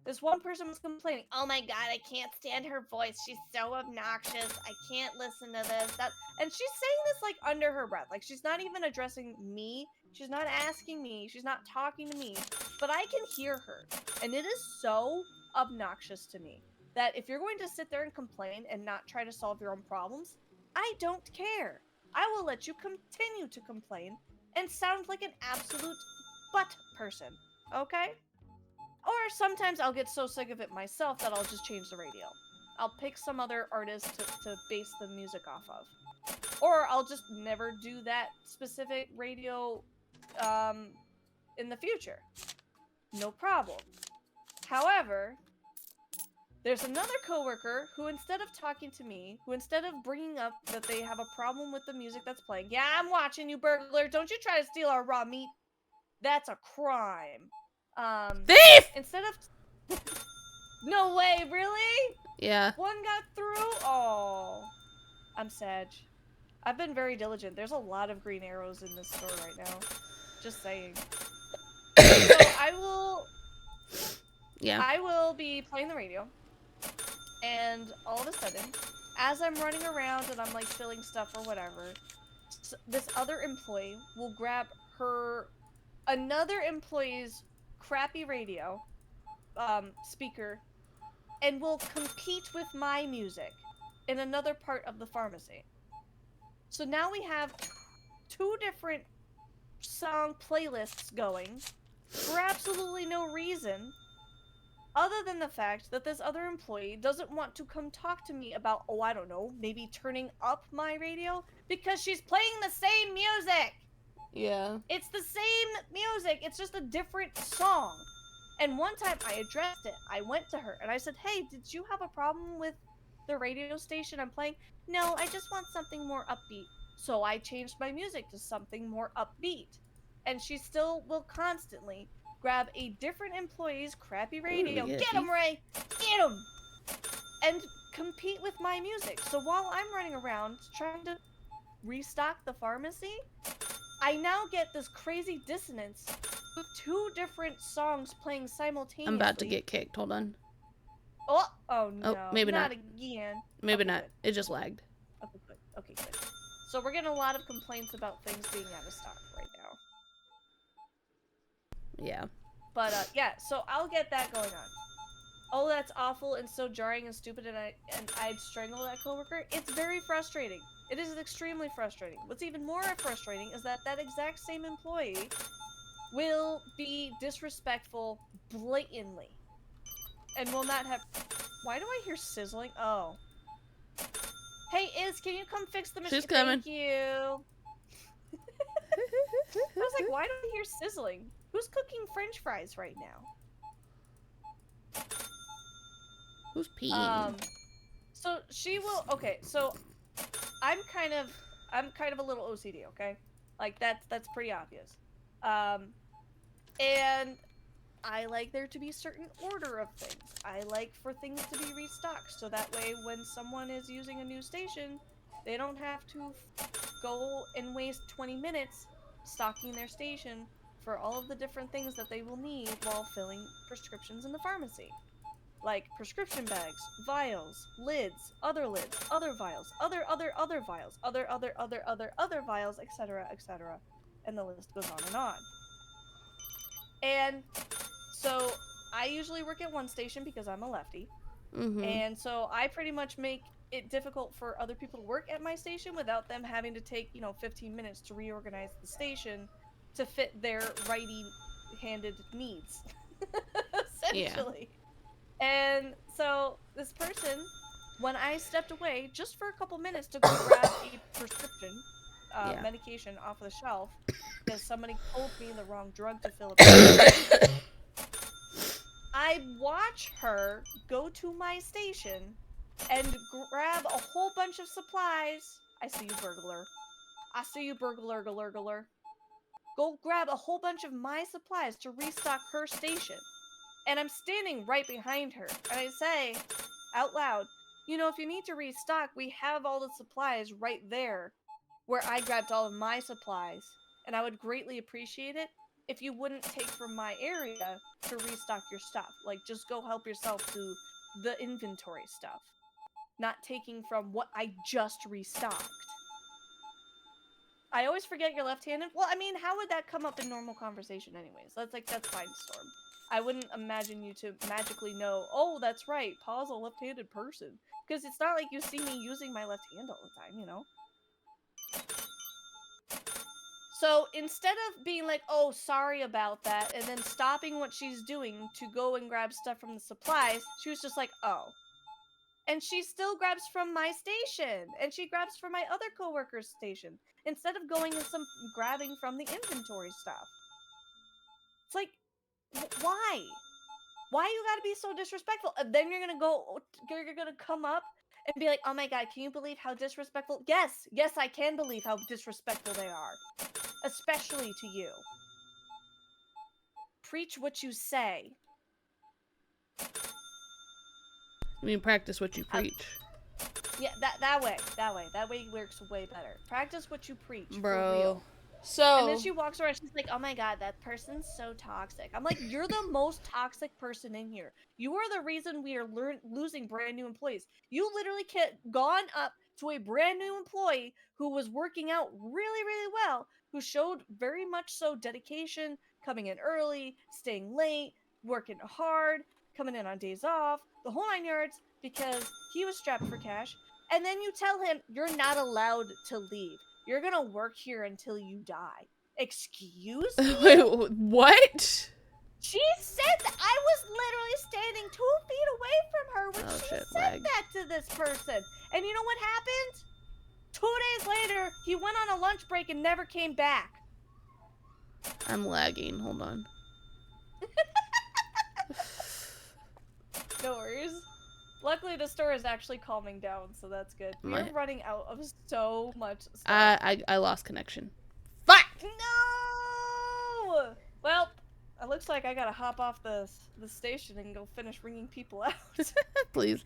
This one person was complaining, "Oh my god, I can't stand her voice. She's so obnoxious. I can't listen to this." And she's saying this like under her breath. Like she's not even addressing me. She's not asking me. She's not talking to me. But I can hear her. And it is so obnoxious to me that if you're going to sit there and complain and not try to solve your own problems, I don't care. I will let you continue to complain and sound like an absolute butt person. Okay? Or sometimes I'll get so sick of it myself that I'll just change the radio. I'll pick some other artist to base the music off of. Or I'll just never do that specific radio in the future. No problem. However, there's another coworker who, instead of talking to me, who instead of bringing up that they have a problem with the music that's playing, "Yeah, I'm watching you, burglar. Don't you try to steal our raw meat. That's a crime." Thief! Instead of... No way, really? Yeah. One got through? Oh. I'm sad. I've been very diligent. There's a lot of green arrows in this store right now. Just saying. So I will be playing the radio, and all of a sudden, as I'm running around and I'm like filling stuff or whatever, this other employee will grab another employee's crappy radio speaker and will compete with my music in another part of the pharmacy. So now we have two different song playlists going for absolutely no reason, other than the fact that this other employee doesn't want to come talk to me about, oh, I don't know, maybe turning up my radio because she's playing the same music. Yeah. It's the same music. It's just a different song. And one time I addressed it. I went to her and I said, "Hey, did you have a problem with the radio station I'm playing?" "No, I just want something more upbeat." So I changed my music to something more upbeat. And she still will constantly grab a different employee's crappy radio. Ooh, Get him, Ray! Get him! And compete with my music. So while I'm running around trying to restock the pharmacy, I now get this crazy dissonance with two different songs playing simultaneously. I'm about to get kicked. Hold on. Oh no. Oh, maybe not. Again. Maybe Okay, not. good. It just lagged. Okay, good. So we're getting a lot of complaints about things being out of stock right now. Yeah. But yeah, so I'll get that going on. Oh, that's awful and so jarring and stupid, and I'd strangle that coworker. It's very frustrating. It is extremely frustrating. What's even more frustrating is that exact same employee will be disrespectful blatantly and will not have... Why do I hear sizzling? Oh. Hey, can you come fix the machine? She's coming. Thank you. I was like, why do I hear sizzling? Who's cooking French fries right now? Who's peeing? So she will... Okay, so I'm kind of a little OCD, okay? Like, that's pretty obvious. And I like there to be a certain order of things. I like for things to be restocked, so that way when someone is using a new station, they don't have to go and waste 20 minutes stocking their station for all of the different things that they will need while filling prescriptions in the pharmacy. Like prescription bags, vials, lids, other vials, other vials, other vials, etc., etc. And the list goes on and on. And so I usually work at one station because I'm a lefty. Mm-hmm. And so I pretty much make it difficult for other people to work at my station without them having to take, 15 minutes to reorganize the station to fit their righty-handed needs. essentially. And so this person, when I stepped away just for a couple minutes to go grab a prescription Yeah. medication off of the shelf because somebody told me the wrong drug to fill a prescription, I watch her go to my station and grab a whole bunch of supplies. I see you, burglar. I see you, burglar, galer. Go grab a whole bunch of my supplies to restock her station. And I'm standing right behind her. And I say, out loud, you know, if you need to restock, we have all the supplies right there where I grabbed all of my supplies. And I would greatly appreciate it if you wouldn't take from my area to restock your stuff. Like, just go help yourself to the inventory stuff. Not taking from what I just restocked. I always forget you're left-handed. Well, I mean, how would that come up in normal conversation anyways? That's fine, Storm. I wouldn't imagine you to magically know, oh, that's right, Pa's a left-handed person. Because it's not like you see me using my left hand all the time, you know? So instead of being like, oh, sorry about that, and then stopping what she's doing to go and grab stuff from the supplies, she was just like, oh. And she still grabs from my station, and she grabs from my other coworker's station, instead of going and grabbing from the inventory stuff. It's like, why? Why you gotta be so disrespectful? And then you're gonna come up and be like, oh my god, can you believe how disrespectful? Yes, I can believe how disrespectful they are. Especially to you. Preach what you say. I mean, practice what you preach. Yeah, that way. That way works way better. Practice what you preach, Bro. for real. So. And then she walks around, she's like, oh my god, that person's so toxic. I'm like, you're the most toxic person in here. You are the reason we are losing brand new employees. You literally gone up to a brand new employee who was working out really, really well, who showed very much so dedication, coming in early, staying late, working hard, coming in on days off, the whole 9 yards, because he was strapped for cash. And then you tell him you're not allowed to leave. You're gonna work here until you die. Excuse me? Wait, what? She said that I was literally standing 2 feet away from her when she said that to this person. And you know what happened? 2 days later, he went on a lunch break and never came back. I'm lagging. Hold on. No worries. Luckily, the store is actually calming down, so that's good. We're running out of so much stuff. I lost connection. Fuck! No! Well, it looks like I gotta hop off the station and go finish ringing people out. Please.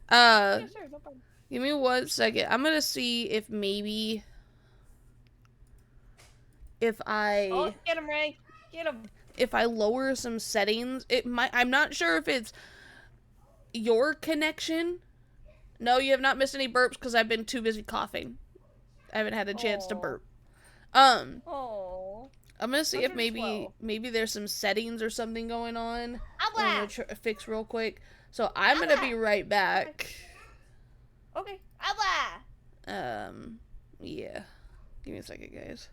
Yeah, sure, no problem. Give me 1 second. I'm gonna see if maybe... If I... Oh, get him, Ray. Get him. If I lower some settings, it might... I'm not sure if it's your connection. No, you have not missed any burps because I've been too busy coughing. I haven't had a chance to burp. I'm gonna see if maybe there's some settings or something going on. I'm gonna fix real quick. So I'm gonna be right back. Okay. Yeah. Give me a second, guys.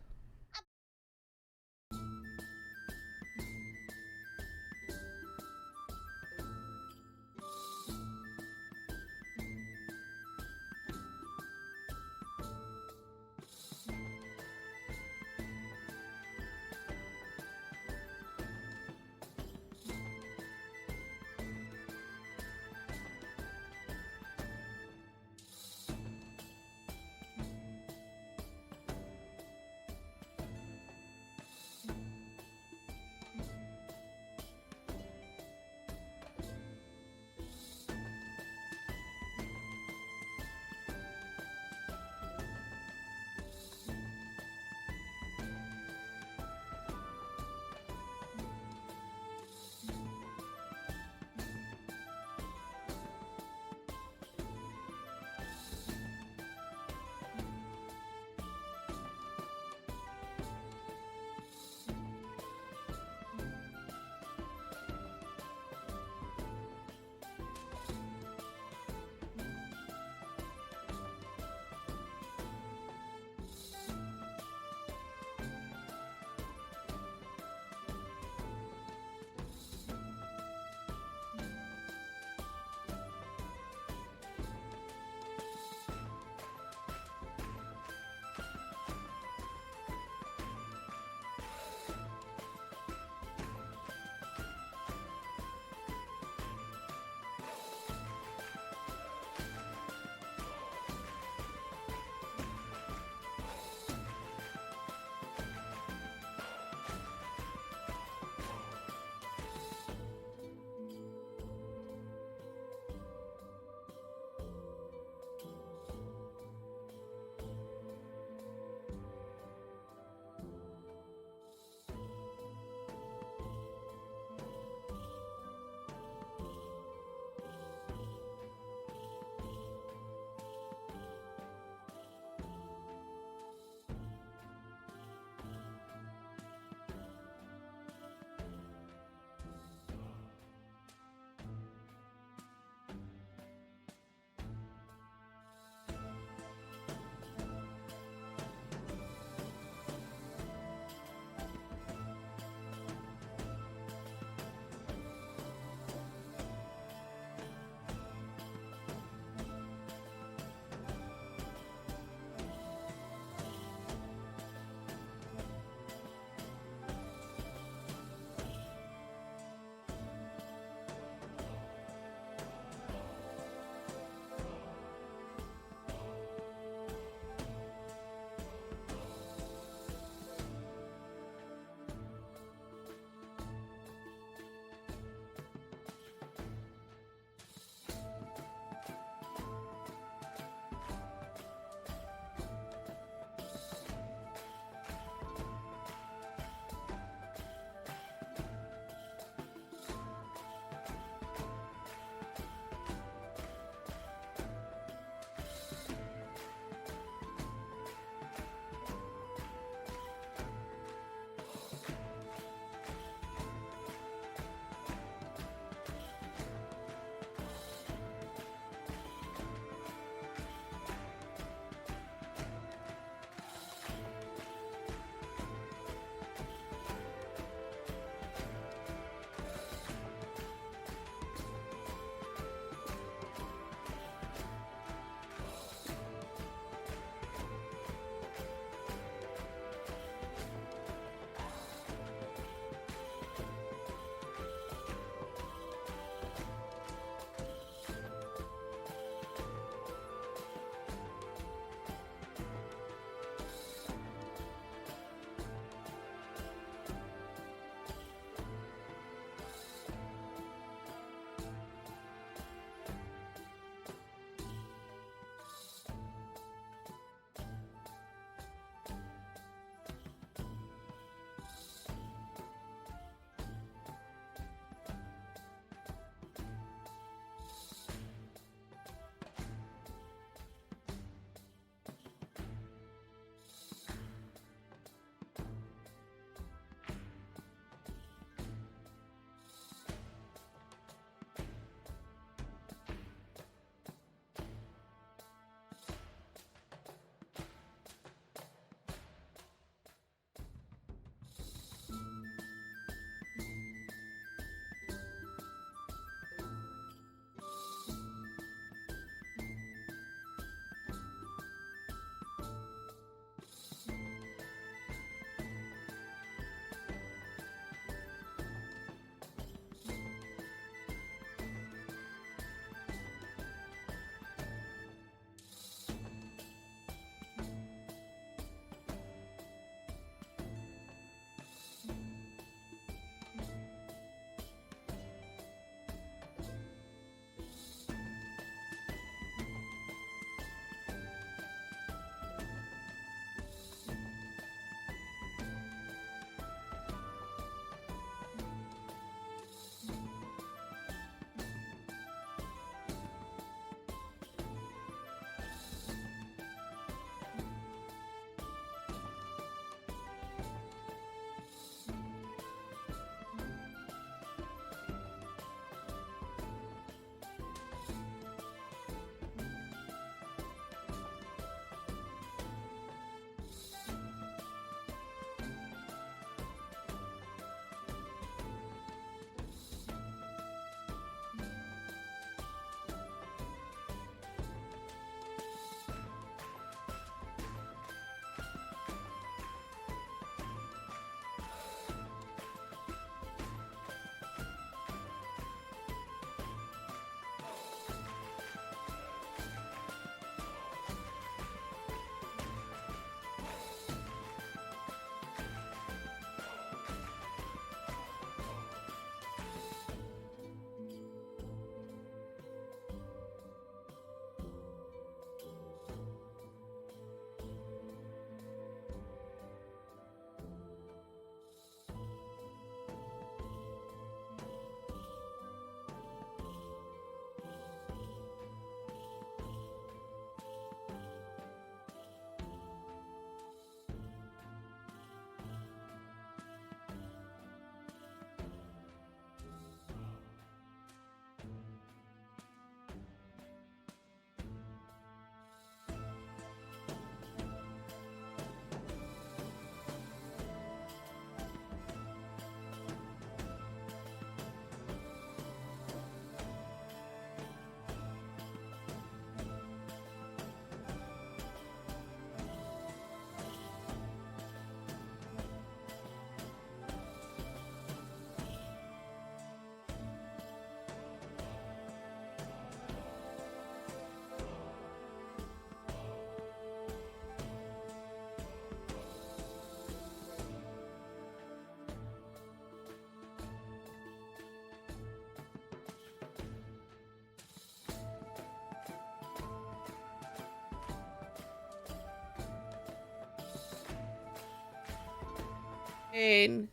No!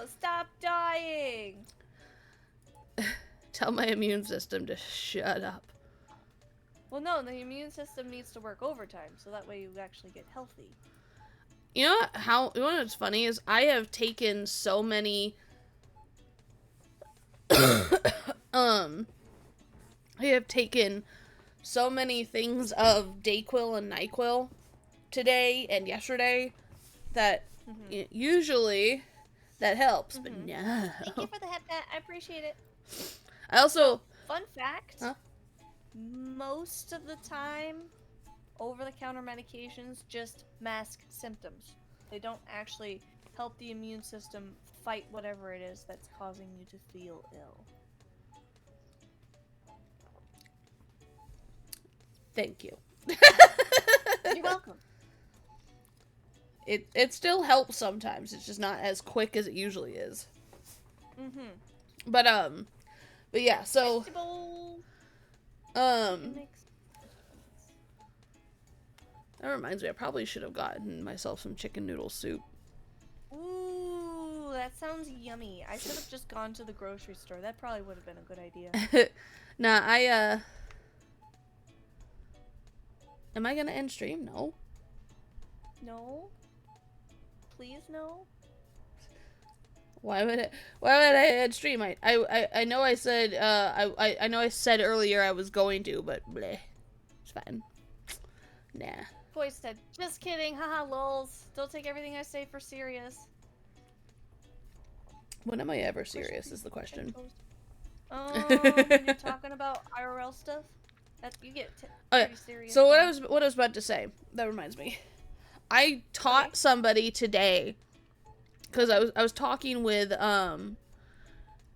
Stop dying! Tell my immune system to shut up. Well, no, the immune system needs to work overtime, so that way you actually get healthy. You know you know what's funny is I have taken so many I have taken so many things of Dayquil and NyQuil today and yesterday that usually that helps, but no. Thank you for the head pat. I appreciate it. I also Fun fact, most of the time, over-the-counter medications just mask symptoms. They don't actually help the immune system fight whatever it is that's causing you to feel ill. thank you. You're welcome. It still helps sometimes. It's just not as quick as it usually is. But yeah, so that reminds me, I probably should have gotten myself some chicken noodle soup. Ooh, that sounds yummy. I should have just gone to the grocery store. That probably would have been a good idea. Nah, am I gonna end stream? No. No? Please no? Why would I end stream? I know I said I know I said earlier I was going to, but bleh. It's fine. Nah. Voice said, just kidding, haha lols. Don't take everything I say for serious. When am I ever serious is the question. When you're talking about IRL stuff, that you get pretty serious. So what I was about to say, that reminds me. I taught somebody today because I was talking with one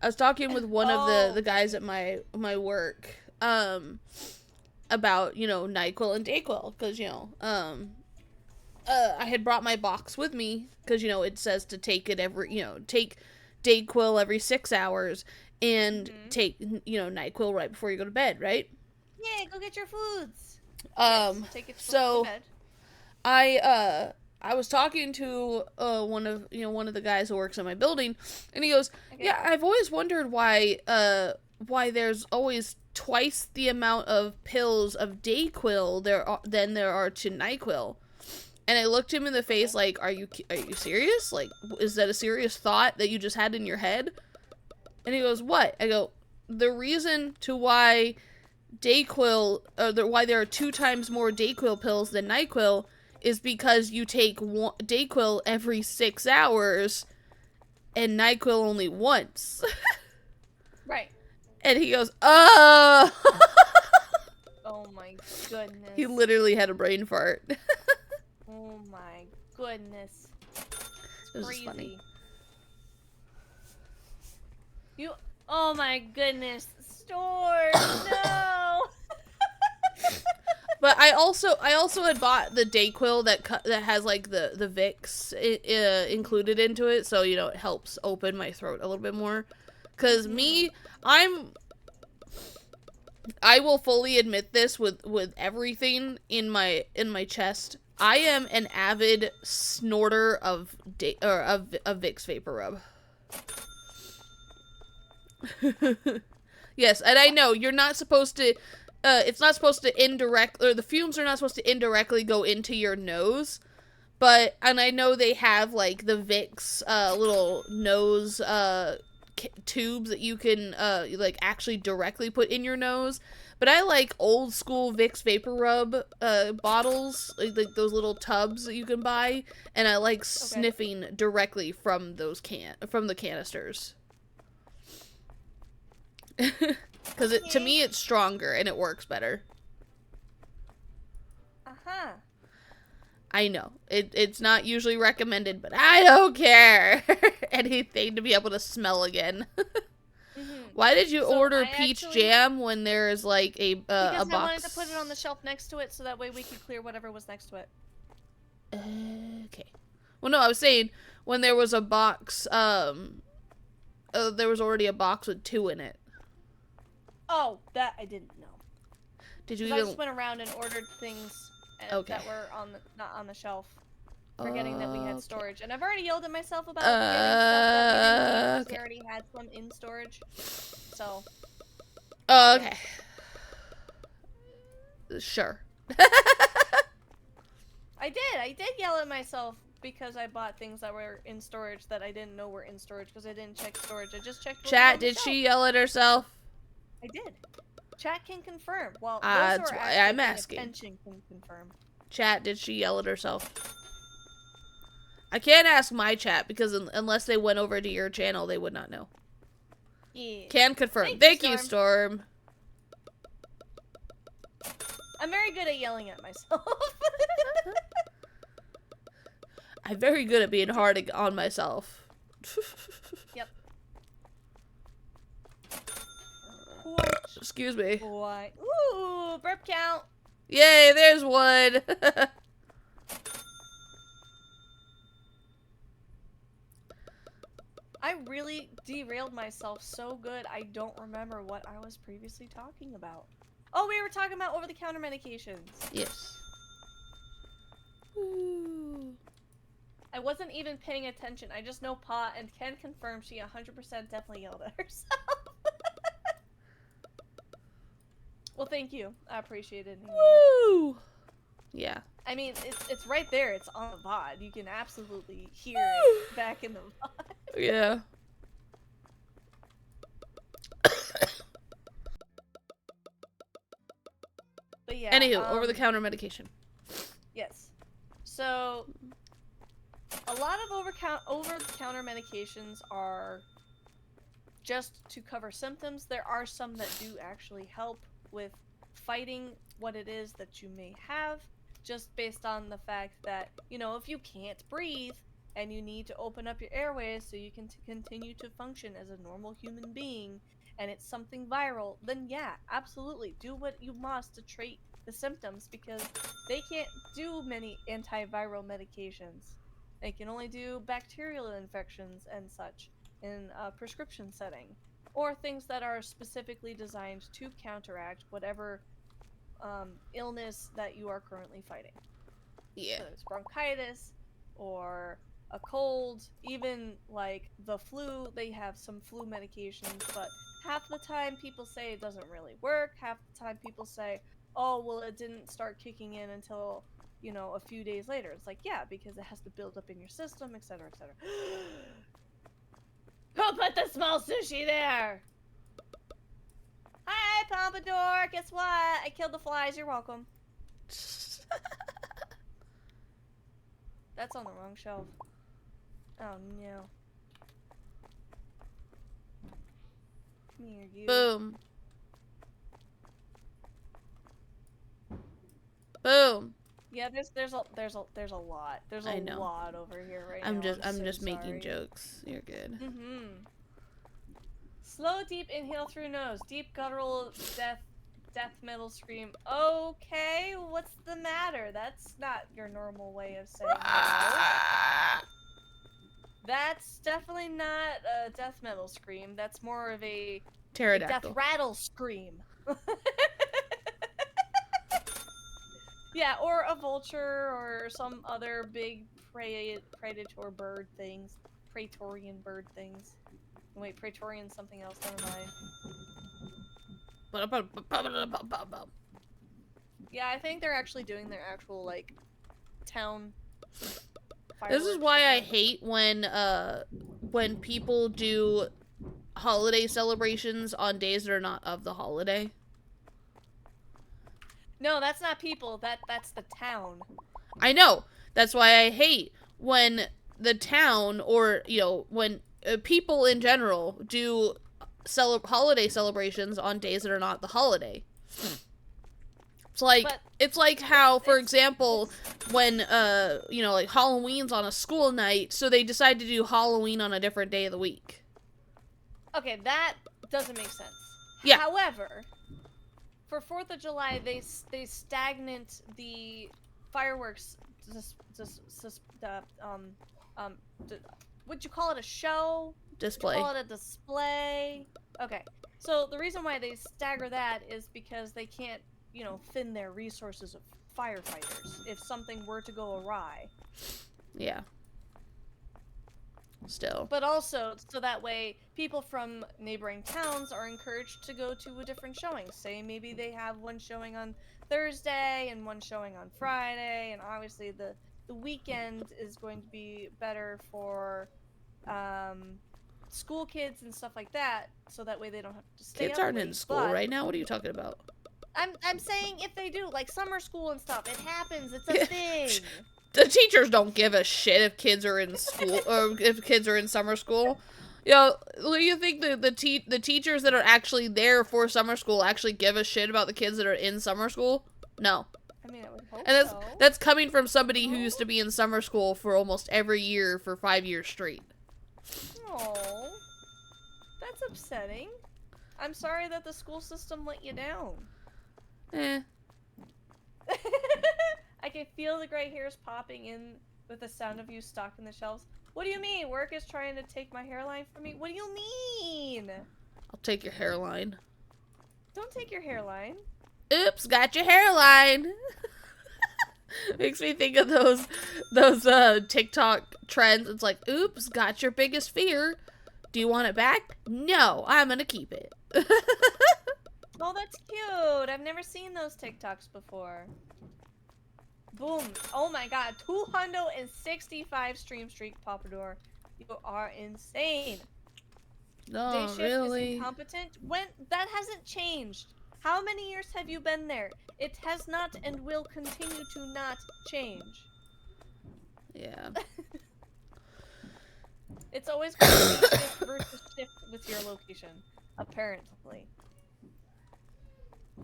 of the guys at my work about, you know, NyQuil and Dayquil, because, you know, I had brought my box with me because, you know, it says to take it take Dayquil every 6 hours and take, you know, NyQuil right before you go to bed, right? Yeah, go get your foods. Take it so to bed. I was talking to one of the guys who works in my building, and he goes, "Yeah, I've always wondered why there's always twice the amount of pills of Dayquil than there are to NyQuil." And I looked him in the face like, "Are you serious? Like, is that a serious thought that you just had in your head?" And he goes, "What?" I go, "The reason to why why there are 2 times more Dayquil pills than NyQuil is because you take Dayquil every 6 hours and NyQuil only once." Right. And he goes, "Oh." Oh my goodness. He literally had a brain fart. Oh my goodness. This Crazy. is funny. Oh my goodness. Stores, no. But I also had bought the Dayquil that has like the Vicks included into it, so you know it helps open my throat a little bit more. Cause I will fully admit this with everything in my chest. I am an avid snorter of Vicks Vapor Rub. Yes, and I know you're not supposed to. It's not supposed to the fumes are not supposed to indirectly go into your nose, and I know they have like the Vicks little nose tubes that you can like actually directly put in your nose. But I like old school Vicks Vapor Rub bottles, like those little tubs that you can buy, and I like sniffing directly from the canisters. Because to me it's stronger and it works better. I know it's not usually recommended, but I don't care. Anything to be able to smell again. Why did you order peach jam when there is like a box? Because I wanted to put it on the shelf next to it so that way we could clear whatever was next to it. Okay. Well, no, I was saying when there was a box. There was already a box with 2 in it. Oh, that I didn't know. Did you I just went around and ordered things that were not on the shelf. forgetting that we had Okay. storage. And I've already yelled at myself about getting stuff that we didn't need because we Okay. already had some in storage. So, Okay. Sure. I did yell at myself because I bought things that were in storage that I didn't know were in storage because I didn't check storage. I just checked what was Chat, on the did shelf. she yell at herself? I did. Chat can confirm. Well, those That's who are why actually I'm paying asking. attention can confirm. Chat, did she yell at herself? I can't ask my chat because unless they went over to your channel, they would not know. Yeah. Can confirm. Thank You, Storm. I'm very good at yelling at myself. I'm very good at being hard on myself. Yep. What? Excuse me. Boy. Ooh, burp count. Yay, there's one. I really derailed myself so good I don't remember what I was previously talking about. Oh, we were talking about over-the-counter medications. Yes. Ooh. I wasn't even paying attention. I just know Paw and can confirm she 100% definitely yelled at herself. Well, thank you. I appreciate it. Anyway. Woo! Yeah. I mean, it's right there. It's on the VOD. You can absolutely hear it back in the VOD. Yeah. But yeah. Anywho, over-the-counter medication. Yes. So, a lot of over-the-counter medications are just to cover symptoms. There are some that do actually help with fighting what it is that you may have, just based on the fact that, you know, if you can't breathe and you need to open up your airways so you can continue to function as a normal human being, and it's something viral, then yeah, absolutely, do what you must to treat the symptoms, because they can't do many antiviral medications. They can only do bacterial infections and such in a prescription setting, or things that are specifically designed to counteract whatever illness that you are currently fighting. Yeah. So it's bronchitis or a cold, even like the flu. They have some flu medications, but half the time people say it doesn't really work. Half the time people say, oh, well, it didn't start kicking in until, you know, a few days later. It's like, yeah, because it has to build up in your system, etc., etc. Who put the small sushi there? Hi, Pompadour. Guess what? I killed the flies. You're welcome. That's on the wrong shelf. Oh no. Come here, you. Boom. Boom. Yeah, there's a lot. There's a lot over here right now. I'm so just making sorry. jokes. You're good. Slow, deep inhale through nose. Deep guttural death metal scream. Okay, what's the matter? That's not your normal way of saying hello. That's definitely not a death metal scream. That's more of a Pterodactyl. death rattle scream. Yeah, or a vulture or some other big predator bird things. Praetorian bird things. Wait, Praetorian's something else, never mind. Yeah, I think they're actually doing their actual, like, town fireworks. This is why I hate when people do holiday celebrations on days that are not of the holiday. No, that's not people. That's the town. I know. That's why I hate when the town, or, you know, when people in general do holiday celebrations on days that are not the holiday. It's like how, for example, when you know, like Halloween's on a school night, so they decide to do Halloween on a different day of the week. Okay, that doesn't make sense. Yeah. However, for 4th of July, they stagnate the fireworks. Would you call it a show? Display. Would you call it a display? Okay. So the reason why they stagger that is because they can't, you know, thin their resources of firefighters if something were to go awry. Yeah. Still. But also, so that way, people from neighboring towns are encouraged to go to a different showing. Say maybe they have one showing on Thursday and one showing on Friday, and obviously the weekend is going to be better for um, school kids and stuff like that, so that way they don't have to stay Kids up aren't in late. school But right now. What are you talking about? I'm saying if they do, like summer school and stuff, it happens. It's a thing. The teachers don't give a shit if kids are in school or if kids are in summer school. You know, you think the teachers that are actually there for summer school actually give a shit about the kids that are in summer school? No. I mean, I would hope And so. that's coming from somebody who No? used to be in summer school for almost every year for 5 years straight. Oh, that's upsetting. I'm sorry that the school system let you down. Eh. I can feel the gray hairs popping in with the sound of you stocking the shelves. What do you mean? Work is trying to take my hairline from me? What do you mean? I'll take your hairline. Don't take your hairline. Oops, got your hairline. Makes me think of those TikTok trends. It's like, oops, got your biggest fear. Do you want it back? No, I'm gonna keep it. Oh, that's cute. I've never seen those TikToks before. Boom. Oh my god. 265 stream streak, Papador. You are insane. No, Day shift really. is incompetent. When that hasn't changed. How many years have you been there? It has not and will continue to not change. Yeah. It's always going to be shift versus shift with your location, apparently.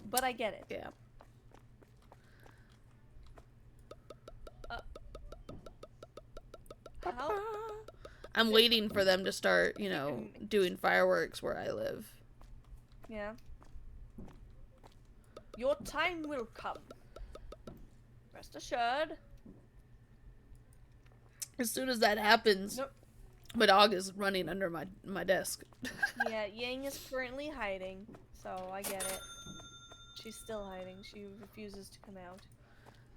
But I get it. Yeah. How? I'm waiting for them to start, you know, doing fireworks where I live. Yeah. Your time will come. Rest assured. As soon as that happens, Nope. my dog is running under my desk. Yeah, Yang is currently hiding, so I get it. She's still hiding. She refuses to come out.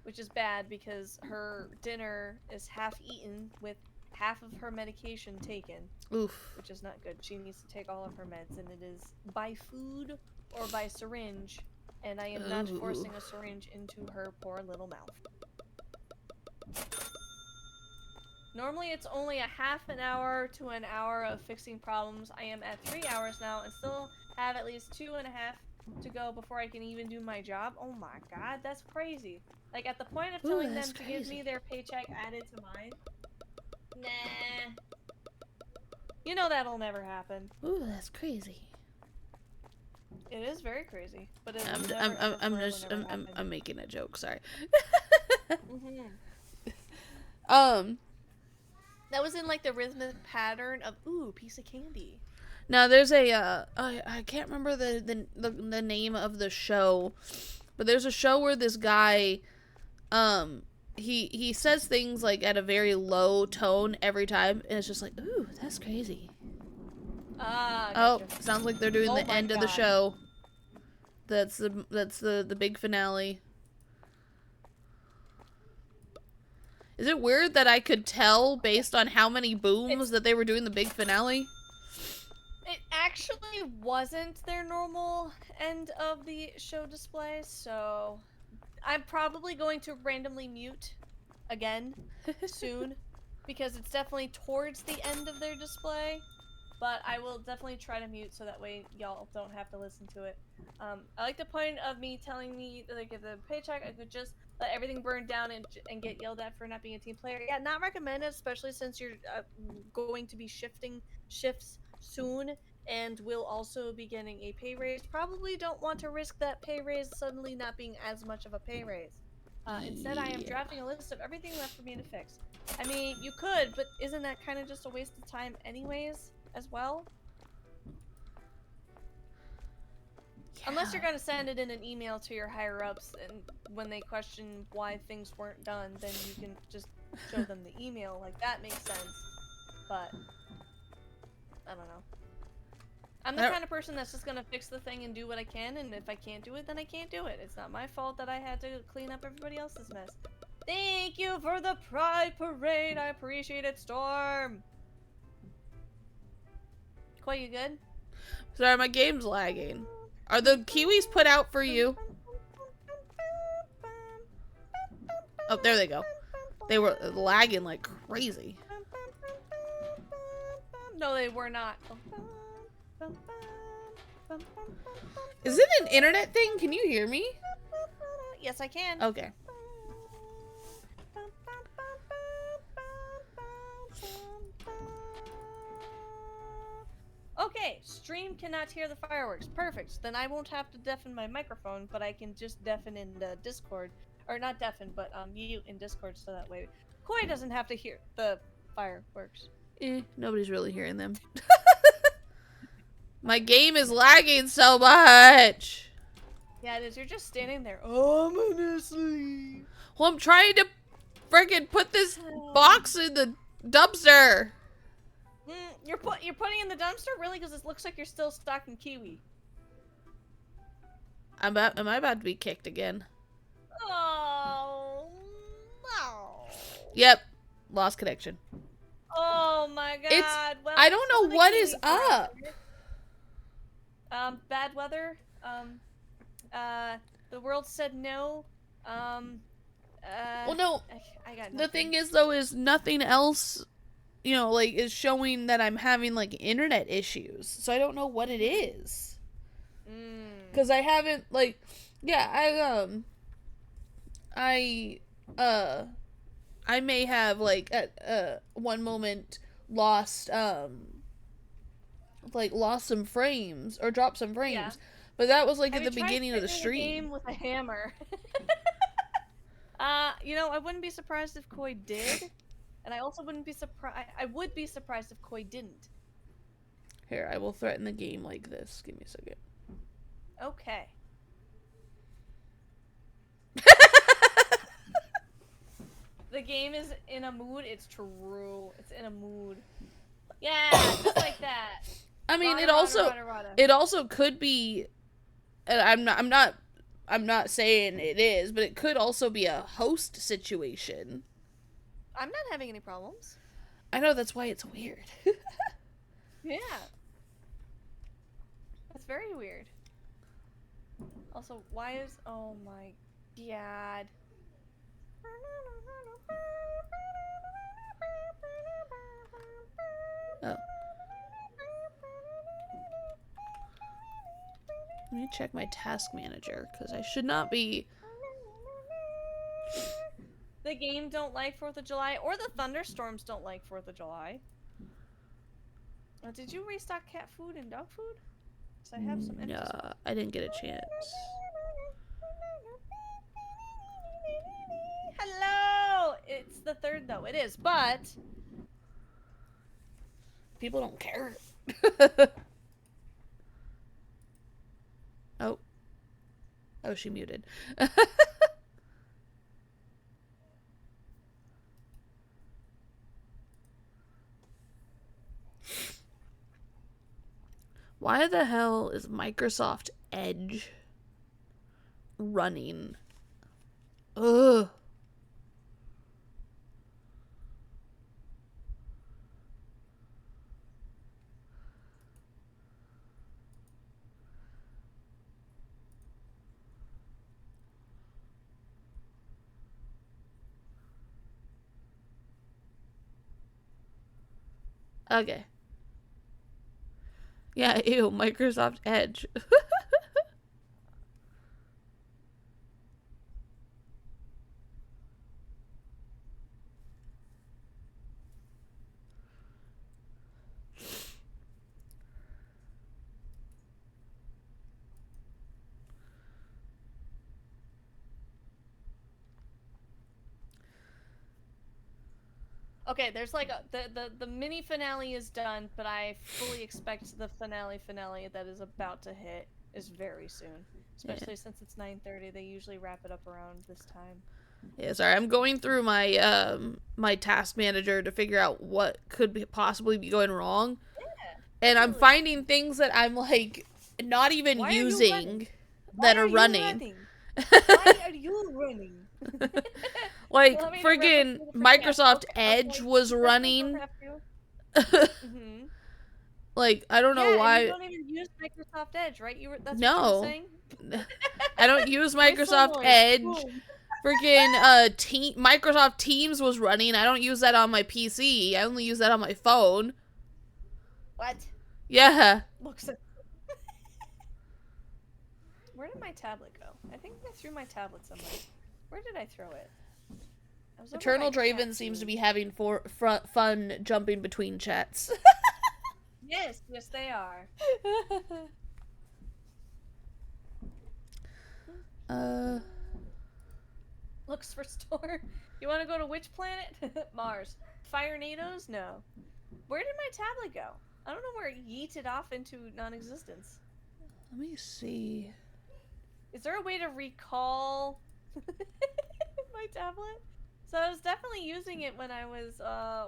Which is bad because her dinner is half eaten with half of her medication taken. Oof. Which is not good. She needs to take all of her meds, and it is by food or by syringe. And I am not forcing a syringe into her poor little mouth. Normally it's only a half an hour to an hour of fixing problems. I am at 3 hours now and still have at least 2.5 to go before I can even do my job. Oh my god, that's crazy. Like, at the point of telling them to give me their paycheck added to mine. Nah. You know that'll never happen. Ooh, that's crazy. It is very crazy, but it I'm making a joke. Sorry. That was in like the rhythmic pattern of piece of candy. Now there's a I can't remember the name of the show, but there's a show where this guy he says things like at a very low tone every time, and it's just like, ooh, that's crazy. Gotcha. Oh, sounds like they're doing the end of the show. That's the big finale. Is it weird that I could tell based on how many booms that they were doing the big finale? It actually wasn't their normal end of the show display, so I'm probably going to randomly mute again soon because it's definitely towards the end of their display. But I will definitely try to mute so that way y'all don't have to listen to it. I like the point of me telling me that I get the paycheck. I could just let everything burn down and get yelled at for not being a team player. Yeah, not recommended, especially since you're going to be shifting shifts soon and will also be getting a pay raise. Probably don't want to risk that pay raise suddenly not being as much of a pay raise. Instead, I am drafting a list of everything left for me to fix. I mean, you could, but isn't that kind of just a waste of time anyways? As well? Yeah. Unless you're going to send it in an email to your higher-ups, and when they question why things weren't done, then you can just show them the email. Like, that makes sense. But, I don't know. I'm the kind of person that's just going to fix the thing and do what I can, and if I can't do it, then I can't do it. It's not my fault that I had to clean up everybody else's mess. Thank you for the Pride Parade. I appreciate it, Storm. Koi, you good? Sorry, my game's lagging. Are the kiwis put out for you? Oh, there they go. They were lagging like crazy. No, they were not. Is it an internet thing? Can you hear me? Yes, I can. Okay. Okay, stream cannot hear the fireworks. Perfect. Then I won't have to deafen my microphone, but I can just deafen in the Discord. Or not deafen, but mute in Discord so that way Koi doesn't have to hear the fireworks. Nobody's really hearing them. My game is lagging so much. Yeah, it is. You're just standing there ominously. Well, I'm trying to freaking put this box in the dumpster. You're putting in the dumpster? Really? Because it looks like you're still stuck in kiwi. Am I about to be kicked again? Oh, no. Yep. Lost connection. Oh my god. Well, I don't know what is up. Bad weather. The world said no. Well, no. I got nothing. The thing is, though, is nothing else, you know, like, is showing that I'm having, like, internet issues. So I don't know what it is. Because I haven't, like, yeah, I may have, like, at one moment lost some frames, or dropped some frames. Yeah. But that was, like, at the beginning of the stream. Game with a hammer. You know, I wouldn't be surprised if Koi did. And I also wouldn't be surprised. I would be surprised if Koi didn't. Here, I will threaten the game like this. Give me a second. Okay. The game is in a mood. It's true. It's in a mood. Yeah, just like that. I mean, it also could be, and I'm not saying it is, but it could also be a host situation. I'm not having any problems. I know, that's why it's weird. Yeah. That's very weird. Also, why is... Oh my god. Oh. Let me check my task manager, because I should not be... The game don't like 4th of July, or the thunderstorms don't like 4th of July. Did you restock cat food and dog food? Because I have some empty No, I didn't get a chance. Hello! It's the 3rd, though. It is, but... People don't care. Oh. Oh, she muted. Why the hell is Microsoft Edge running? Ugh. Okay. Yeah, ew, Microsoft Edge. Okay, there's like the mini finale is done, but I fully expect the finale that is about to hit is very soon. Especially since it's 9:30, they usually wrap it up around this time. Yeah, sorry, I'm going through my my task manager to figure out what could possibly be going wrong. Yeah, and I'm finding things that I'm like not even using that are running. Why are you running? Like, Want me to friggin' replicate it for cats? Microsoft Okay, Edge okay. was Keep listening, running. Craft too. Mhm. Like, I don't know Yeah, and you why. don't even use Microsoft Edge, right? That's what you were No. saying? I don't use Whistle Microsoft noise. Edge. Boom. Freaking Microsoft Teams was running. I don't use that on my PC. I only use that on my phone. What? Yeah. Looks like... Where did my tablet go? I think I threw my tablet somewhere. Where did I throw it? I was over Eternal by Draven chat seems to food. be having fun jumping between chats. Yes, yes they are. uh, Looks for store. You want to go to which planet? Mars. Fire NATOs? No. Where did my tablet go? I don't know where it yeeted off into non-existence. let me see. Is there a way to recall my tablet? So I was definitely using it when I was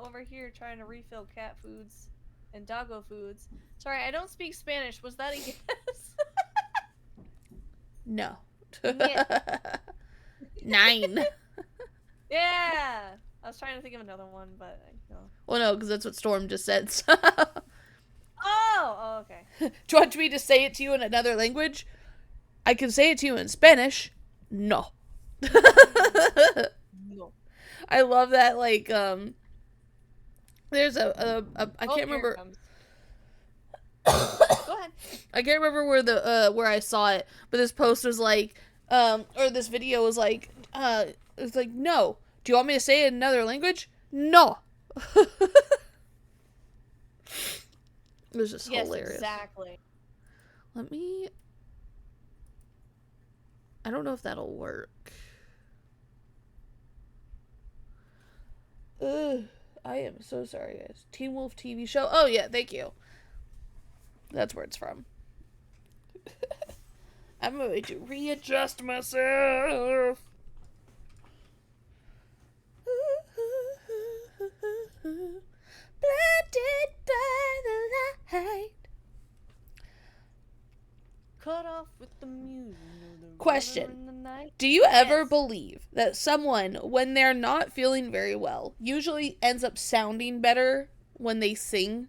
over here trying to refill cat foods and doggo foods. Sorry, I don't speak Spanish. Was that a yes? No. Yeah. 9. Yeah. I was trying to think of another one, but no. Well, no, because that's what Storm just said. Oh, okay. Do you want me to say it to you in another language? I can say it to you in Spanish. No. No. I love that, like, there's I Oh, can't here remember. it comes. Go ahead. I can't remember where I saw it, but this post was like, or this video was like, it's like, no. Do you want me to say it in another language? No. It was just hilarious. Exactly. Let me. I don't know if that'll work. Ugh, I am so sorry, guys. Teen Wolf TV show. Oh yeah, thank you. That's where it's from. I'm going to readjust myself. Blinded by the light. Cut off with the music. Question. Do you ever believe that someone, when they're not feeling very well, usually ends up sounding better when they sing?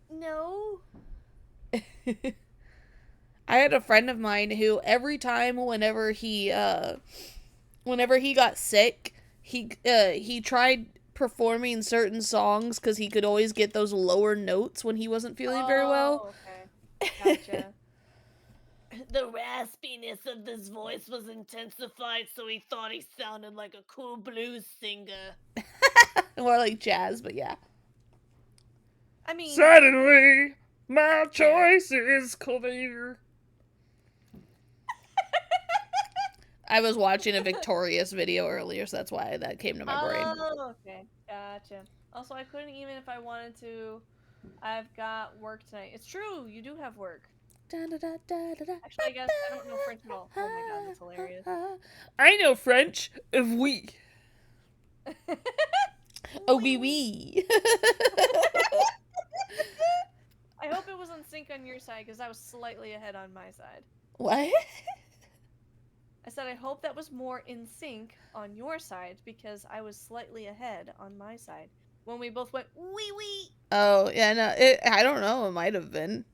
No. I had a friend of mine who every time whenever he got sick, he tried performing certain songs because he could always get those lower notes when he wasn't feeling very well. Okay. Gotcha. The raspiness of this voice was intensified, so he thought he sounded like a cool blues singer. More like jazz, but yeah. I mean, suddenly my choice is clear. I was watching a Victorious video earlier, so that's why that came to my brain. Oh, okay. Gotcha. Also, I couldn't even if I wanted to. I've got work tonight. It's true, you do have work. Actually, I guess I don't know French at all. Oh my god, that's hilarious. I know French. Oui. Oh, oui, oui. I hope it was in sync on your side, because I was slightly ahead on my side. What? I said I hope that was more in sync on your side, because I was slightly ahead on my side. When we both went, wee wee! Oh, yeah, no, I don't know, it might have been.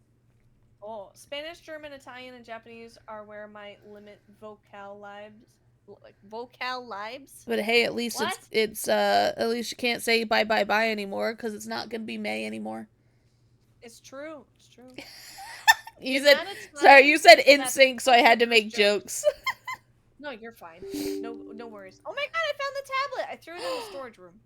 Oh, Spanish, German, Italian, and Japanese are where my limit vocal lives. But hey, at least it's at least you can't say bye bye bye anymore because it's not gonna be May anymore. It's true. It's true. You said in sync, so I had to make jokes. No, you're fine. No worries. Oh my god, I found the tablet. I threw it in the storage room.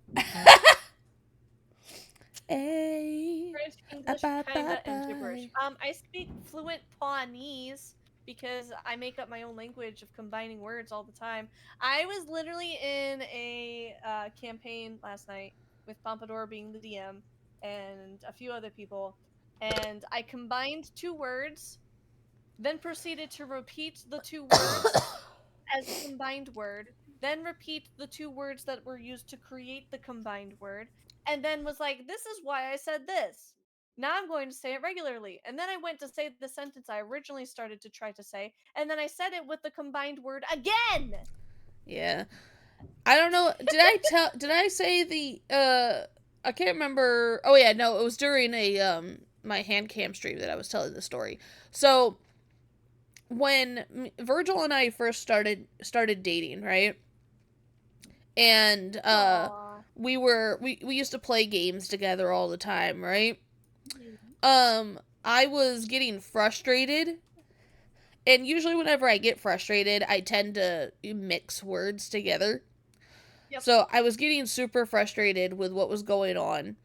Hey. French, English, kinda, and gibberish. I speak fluent Pawnese because I make up my own language of combining words all the time. I was literally in a campaign last night with Pompadour being the DM and a few other people, and I combined 2 words, then proceeded to repeat the 2 words as a combined word, then repeat the 2 words that were used to create the combined word, and then was like, this is why I said this. Now I'm going to say it regularly. And then I went to say the sentence I originally started to try to say, and then I said it with the combined word again. Yeah. I don't know. Did I say I can't remember. Oh yeah, no, it was during my hand cam stream that I was telling the story. So, when Virgil and I first started dating, right? And Aww. we used to play games together all the time, right? Mhm. I was getting frustrated, and usually whenever I get frustrated, I tend to mix words together. Yep. So I was getting super frustrated with what was going on,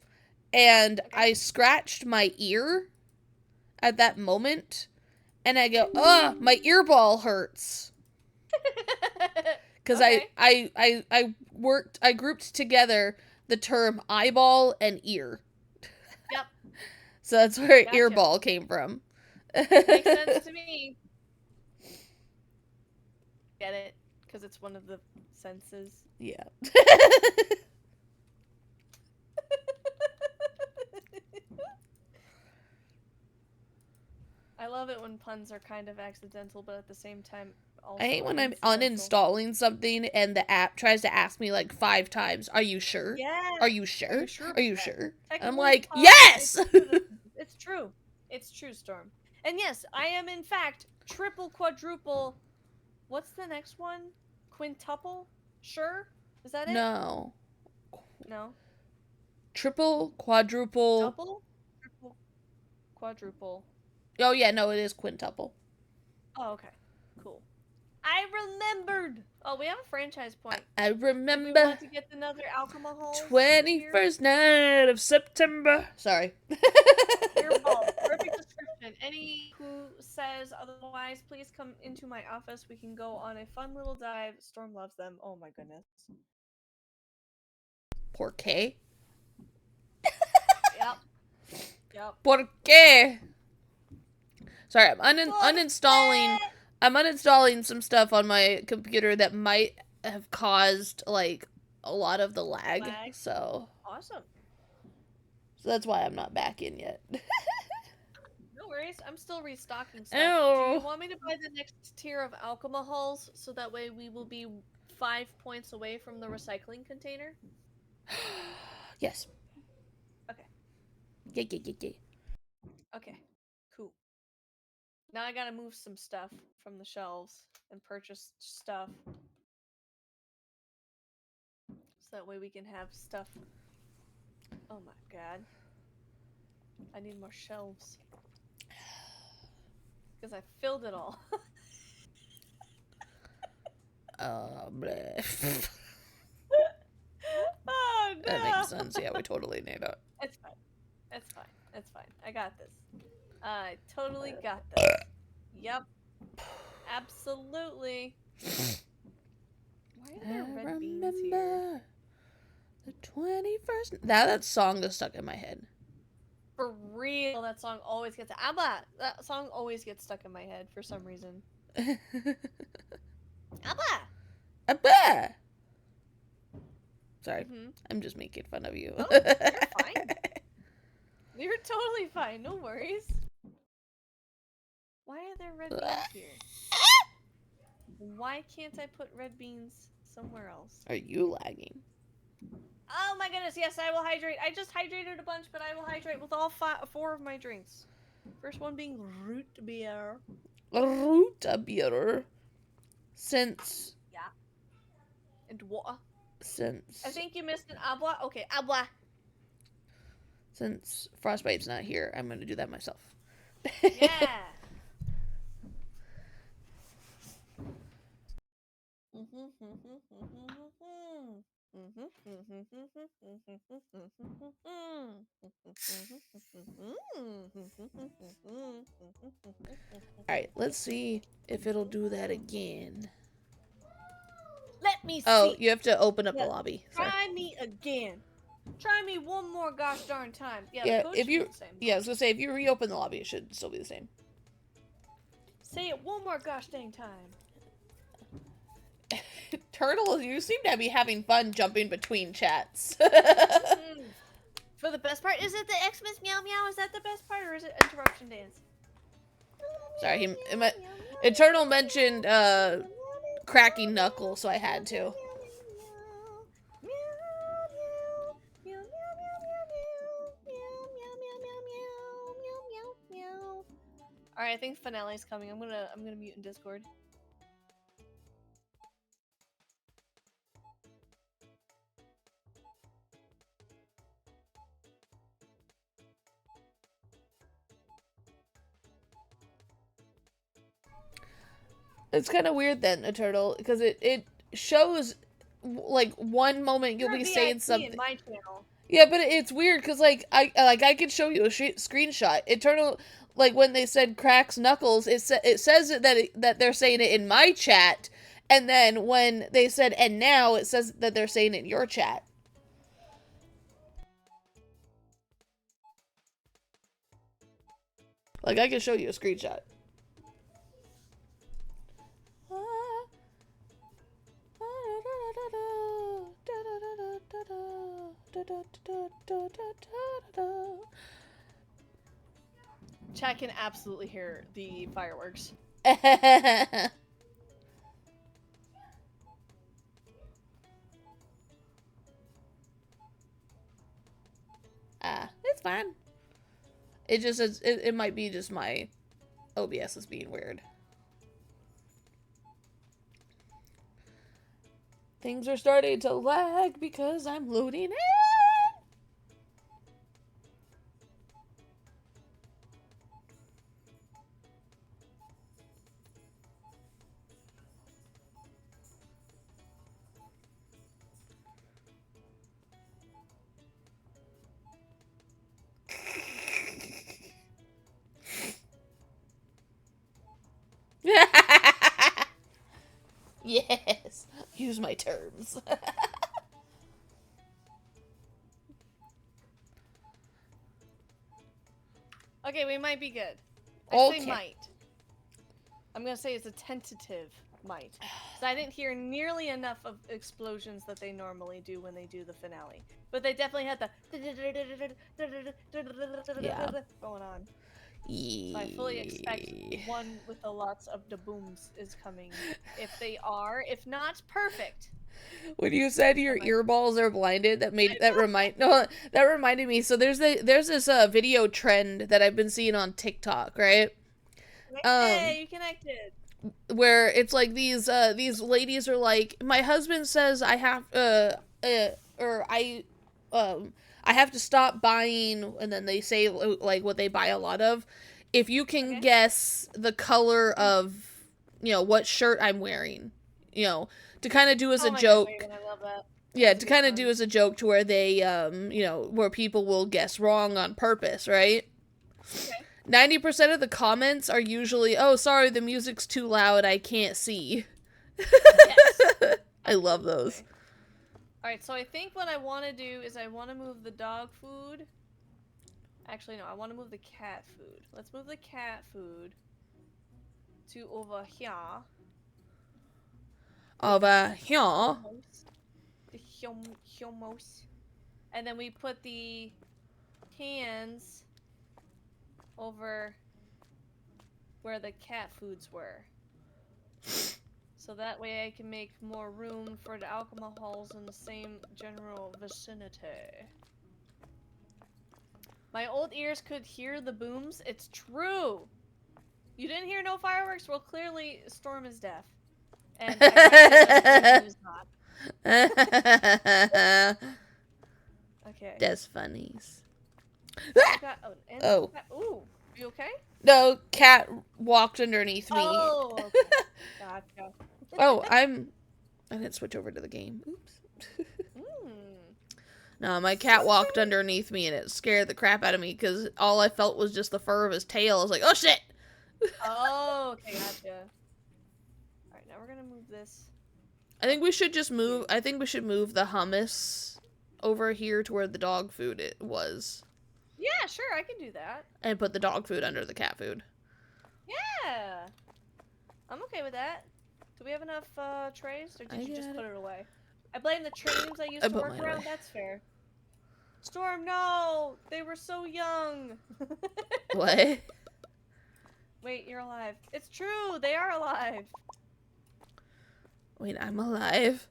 and Okay. I scratched my ear at that moment, and I go, "Ugh, my earball hurts." Because Okay. I grouped together the term eyeball and ear. Yep. So that's where Gotcha. earball came from. Makes sense to me. Get it? Because it's one of the senses. Yeah. I love it when puns are kind of accidental, but at the same time I hate also when I'm incidental. uninstalling something and the app tries to ask me like 5 times, "Are you sure? Yeah. Are you Are you sure? sure Are about you that? sure?" I'm Technically, like, pause. It's "Yes!" true. It's true. It's true, Storm. And yes, I am in fact triple, quadruple. What's the next one? Quintuple? Sure? Is that it? No. No. Triple, quadruple. Double? Triple, quadruple. Oh yeah, no, it is quintuple. Oh, okay. Cool. I remembered. Oh, we have a franchise point. I Do we remember want to get another alcohols here? 21st night of September. Sorry. Earball. Perfect description. Any who says otherwise, please come into my office. We can go on a fun little dive. Storm loves them. Oh my goodness. ¿Por qué? Yep. Yep. ¿Por qué? Sorry, Por uninstalling. I'm uninstalling some stuff on my computer that might have caused like a lot of the lag. lag. Awesome. So that's why I'm not back in yet. No worries. I'm still restocking stuff. Do you Oh. want me to buy the next tier of alcohols so that way we will be 5 points away from the recycling container? Yes. Okay. Yeah. Okay. Cool. Now I gotta move some stuff from the shelves and purchase stuff so that way we can have stuff. Oh my god. I need more shelves. Because I filled it all. Bleh. Oh That makes no! sense. Yeah, we totally need it. It's fine. It's fine. It's fine. I got this. I totally got this. Yep. Absolutely. Why are there I red beans here? remember the 21st. Now that song is stuck in my head. For real, that song always gets Abba. That song always gets stuck in my head for some reason. Abba. Abba! Sorry, Mm-hmm. I'm just making fun of you. Oh, you're fine. You're totally fine. No worries. Why are there red beans here? Why can't I put red beans somewhere else? Are you lagging? Oh my goodness, yes, I will hydrate. I just hydrated a bunch, but I will hydrate with all 4 of my drinks. First one being root beer. Root beer. Since. Yeah. And water. Since. I think you missed an abla. Okay, abla. Since Frostbite's not here, I'm gonna do that myself. Yeah. Alright, let's see if it'll do that again. Let me Oh, see. you have to open up the Yeah. lobby. Sorry. Try me again. Try me one more gosh darn time. Yeah, the Yeah, code if should be you. the same. Yeah, I was gonna say, if you reopen the lobby, it should still be the same. Say it one more gosh dang time. Turtle, you seem to be having fun jumping between chats. For the best part, is it the Xmas meow meow? Is that the best part, or is it interruption dance? Sorry, Eternal mentioned cracking knuckles, so I had to. All right, I think finale's coming. I'm gonna mute in Discord. It's kind of weird then, Eternal, because it shows like one moment you'll be saying something. In my channel. Yeah, but it's weird because I could show you a screenshot. Eternal, like when they said cracks knuckles, it says that they're saying it in my chat, and then when they said and now, it says that they're saying it in your chat. Like I can show you a screenshot. Chat can absolutely hear the fireworks. It's fine. It just it might be just my OBS is being weird. Things are starting to lag because I'm loading in. Yes, use my terms. Okay, we might be good. Okay. Say might. I'm gonna say it's a tentative might. So I didn't hear nearly enough of explosions that they normally do when they do the finale. But they definitely had the going on. So I fully expect one with the lots of the booms is coming. If they are, if not, perfect. When you said your earballs are blinded, that reminded me. So there's this video trend that I've been seeing on TikTok, right? Hey, you connected. Where it's like these ladies are like, my husband says I have I have to stop buying, and then they say like what they buy a lot of. If you can guess the color of, what shirt I'm wearing, to kind of do as a joke. God, I love that. Yeah, to kind of do as a joke to where they, where people will guess wrong on purpose, right? Okay. 90% of the comments are usually, oh, sorry, the music's too loud, I can't see. Yes. I love those. Alright, so I think what I want to do is I want to move the dog food. Actually, no, I want to move the cat food. Let's move the cat food to over here. Over here. The hummus. And then we put the cans over where the cat foods were. So that way I can make more room for the alcohols in the same general vicinity. My old ears could hear the booms. It's true! You didn't hear no fireworks? Well, clearly Storm is deaf. And I is not. Okay. That's funnies. Oh. Ooh, you okay? No, cat walked underneath me. Oh, okay. Gotcha. Oh, I didn't switch over to the game. Oops. No, my cat walked underneath me and it scared the crap out of me because all I felt was just the fur of his tail. I was like, oh shit! Oh, okay, gotcha. Alright, now we're gonna move this. I think we should move the hummus over here to where the dog food was. Yeah, sure, I can do that. And put the dog food under the cat food. Yeah! I'm okay with that. Do we have enough trays, or did you just put it away? I blame the trains I used to work around, that's fair. Storm, no! They were so young! What? Wait, you're alive. It's true! They are alive! Wait, I'm alive.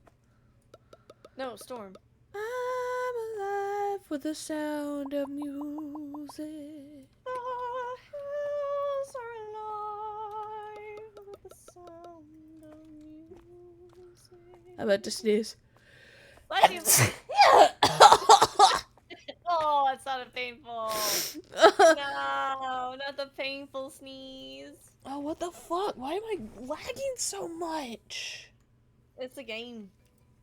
No, Storm. I'm alive with the sound of music. The hills are alive with the sound of music. I'm about to sneeze. Bless you! Oh, it sounded painful. No, not the painful sneeze. Oh, what the fuck? Why am I lagging so much? It's a game.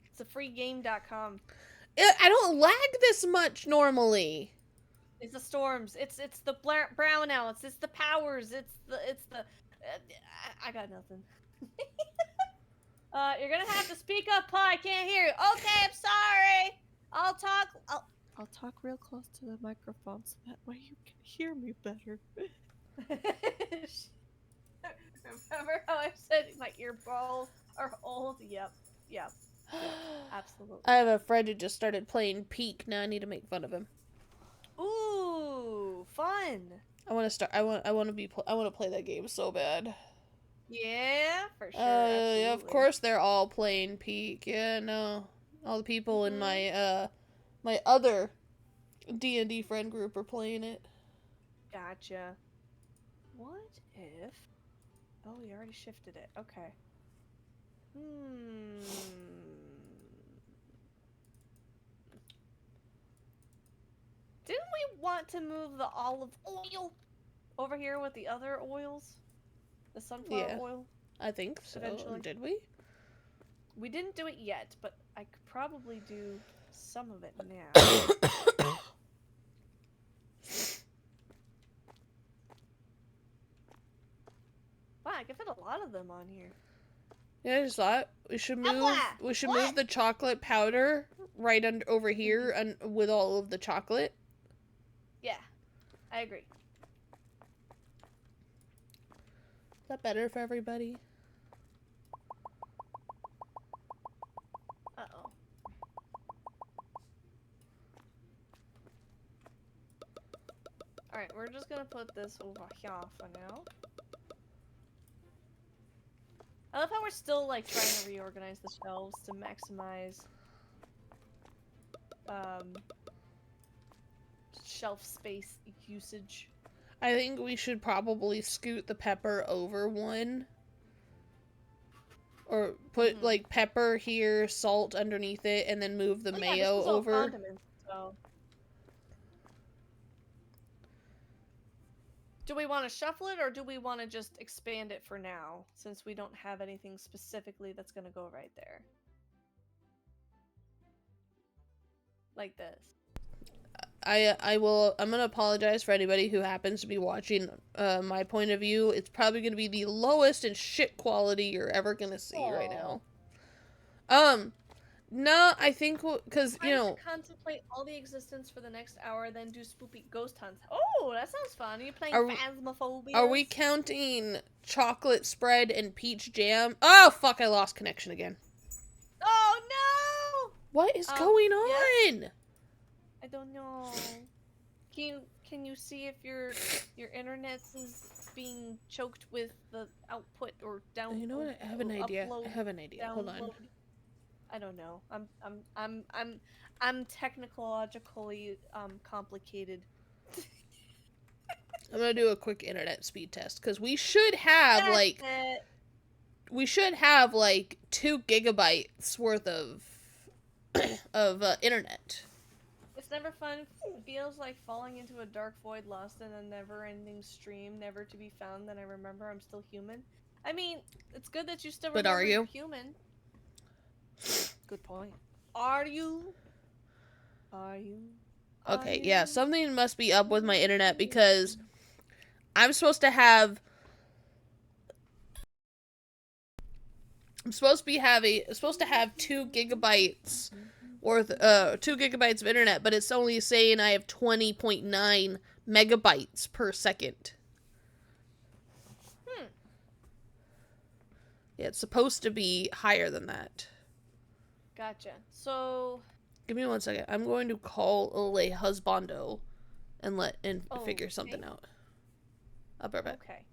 It's a freegame.com. I don't lag this much normally. It's the storms. It's the brownouts. It's the powers. It's the I got nothing. You're gonna have to speak up, Paw. I can't hear you. Okay, I'm sorry. I'll talk real close to the microphone so that way you can hear me better. Remember how I said my earballs are old? Yep. Absolutely. I have a friend who just started playing Peak. Now I need to make fun of him. Ooh, fun. I want to start. I want to play that game so bad. Yeah, for sure. Yeah, of course they're all playing Peak. Yeah, no, all the people in my my other D&D friend group are playing it. Gotcha. What if? Oh, we already shifted it. Okay. Didn't we want to move the olive oil over here with the other oils? The sunflower oil? I think so. Eventually. Did we? We didn't do it yet, but I could probably do some of it now. Wow, I can fit a lot of them on here. Yeah, I just thought we should move the chocolate powder right over here and with all of the chocolate. Yeah, I agree. Is that better for everybody? Uh-oh. Alright, we're just gonna put this over here for now. I love how we're still, like, trying to reorganize the shelves to maximize, shelf space usage. I think we should probably scoot the pepper over one. Or put, like, pepper here, salt underneath it, and then move the mayo this is over. all condiments, so. Do we want to shuffle it, or do we want to just expand it for now, since we don't have anything specifically that's going to go right there? Like this. I'm gonna apologize for anybody who happens to be watching my point of view. It's probably gonna be the lowest and shit quality you're ever gonna see right now. No, I think because you know. To contemplate all the existence for the next hour, then do spoopy ghost hunts. Oh, that sounds fun. Are you playing Phasmophobia? Are we counting chocolate spread and peach jam? Oh fuck! I lost connection again. Oh no! What is going on? Yes. I don't know. Can you see if your internet is being choked with the output or down? You know what? I have an idea. I have an idea. Hold on. I don't know. I'm technologically complicated. I'm gonna do a quick internet speed test because we should have like 2 gigabytes worth of internet. It's never fun. It feels like falling into a dark void, lost in a never-ending stream, never to be found. Then I remember I'm still human. I mean, it's good that you still remember are you? You're human. Good point. Are you? Okay, yeah, something must be up with my internet because I'm supposed to have 2 gigabytes worth 2 gigabytes of internet, but it's only saying I have 20.9 megabytes per second. Yeah, it's supposed to be higher than that. Gotcha. So Give me 1 second. I'm going to call a husbando and figure something Okay. out. I'll be right back. Okay.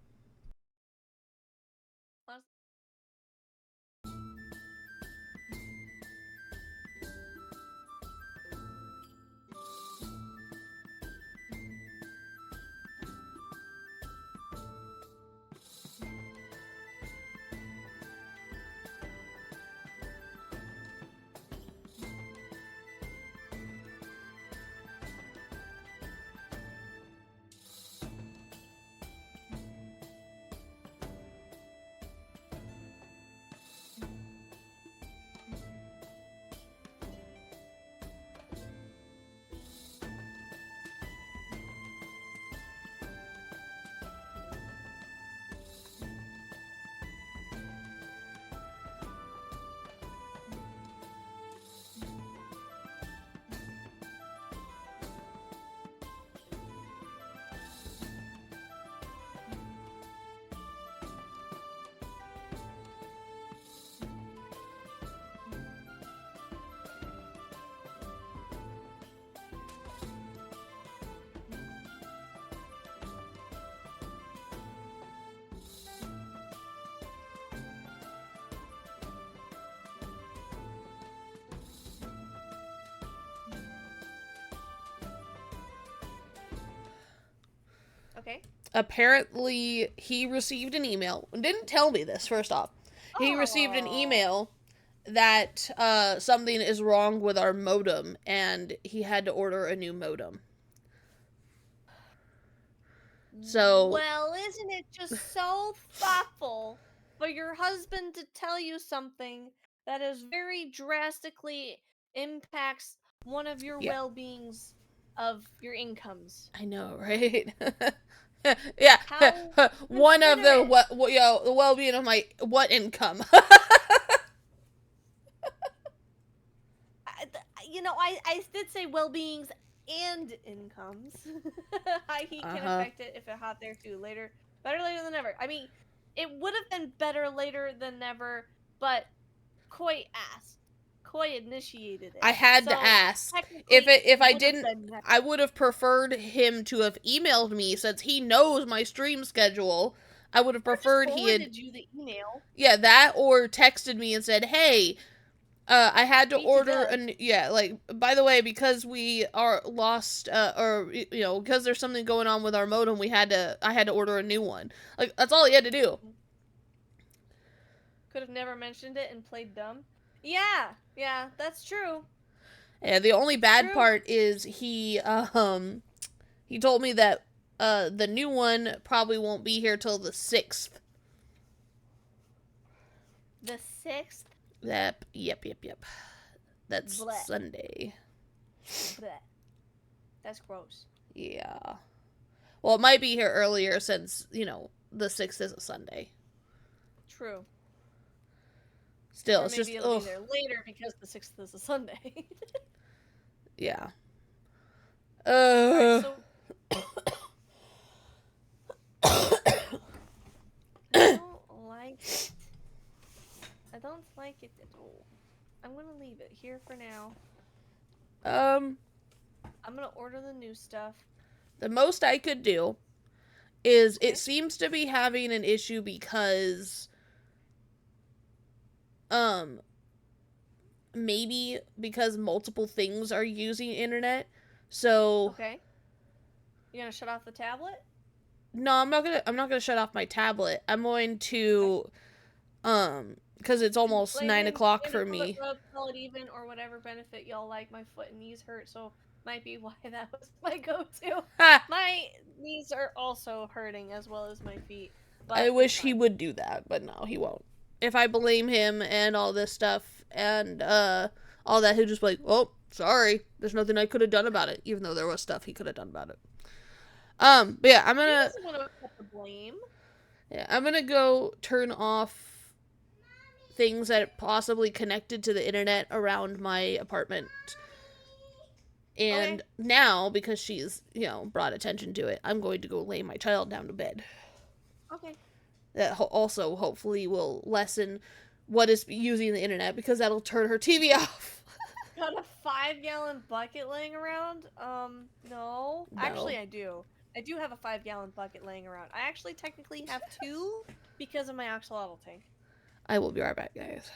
Okay. Apparently, he received an email. Didn't tell me this, first off. He received an Oh. email that something is wrong with our modem, and he had to order a new modem. So, Well, isn't it just so thoughtful for your husband to tell you something that is very drastically impacts one of your yeah, well-beings of your incomes? I know, right? Yeah, How one of considerate. the well-being of my what income? I did say well-beings and incomes. He can Uh-huh. affect it if it hot there too later. Better later than never. I mean, it would have been better later than never, but Koi asked. Koi initiated it. I had to So ask. technically If it I would have didn't, been never. I would have preferred him to have emailed me, since he knows my stream schedule. I would have Or just preferred he had, forwarded you the email. yeah, that, or texted me and said, "Hey, I had to Beat to order death. yeah, like, by the way, because we are lost, or because there's something going on with our modem, I had to order a new one." Like, that's all he had to do. Could have never mentioned it and played dumb. Yeah, that's true. And the only It's bad true. part is he told me that the new one probably won't be here till the 6th. The 6th? Yep. That's Bleh. Sunday. Bleh. That's gross. Yeah. Well, it might be here earlier since, the 6th is a Sunday. True. Still, Or it's maybe just, it'll be ugh. there later because the 6th is a Sunday. Yeah. Alright, so I don't like it. I don't like it at all. I'm gonna leave it here for now. um, I'm gonna order the new stuff. the most I could do is, Okay. it seems to be having an issue because, um, maybe because multiple things are using internet. So, Okay. You gonna shut off the tablet? no, I'm not gonna shut off my tablet. I'm going Okay. to, because it's almost Lay 9 o'clock handy for foot me. rub, call it even, or whatever benefit y'all like. My foot and knees hurt, so might be why that was my go-to. Ha! My knees are also hurting as well as my feet, I but it's wish he fine. would do that, but no, he won't. If I blame him and all this stuff and all that, he'll just be like, "Oh, sorry. There's nothing I could have done about it," even though there was stuff he could have done about it. But yeah, He doesn't want to accept the blame. I'm gonna go turn off things that possibly connected to the internet around my apartment. Okay. And now, because she's, brought attention to it, I'm going to go lay my child down to bed. Okay. That also hopefully will lessen what is using the internet, because that'll turn her TV off. got a 5-gallon bucket laying around? No. No. Actually, I do. I do have a 5-gallon bucket laying around. I actually technically have 2 because of my axolotl tank. I will be right back, guys.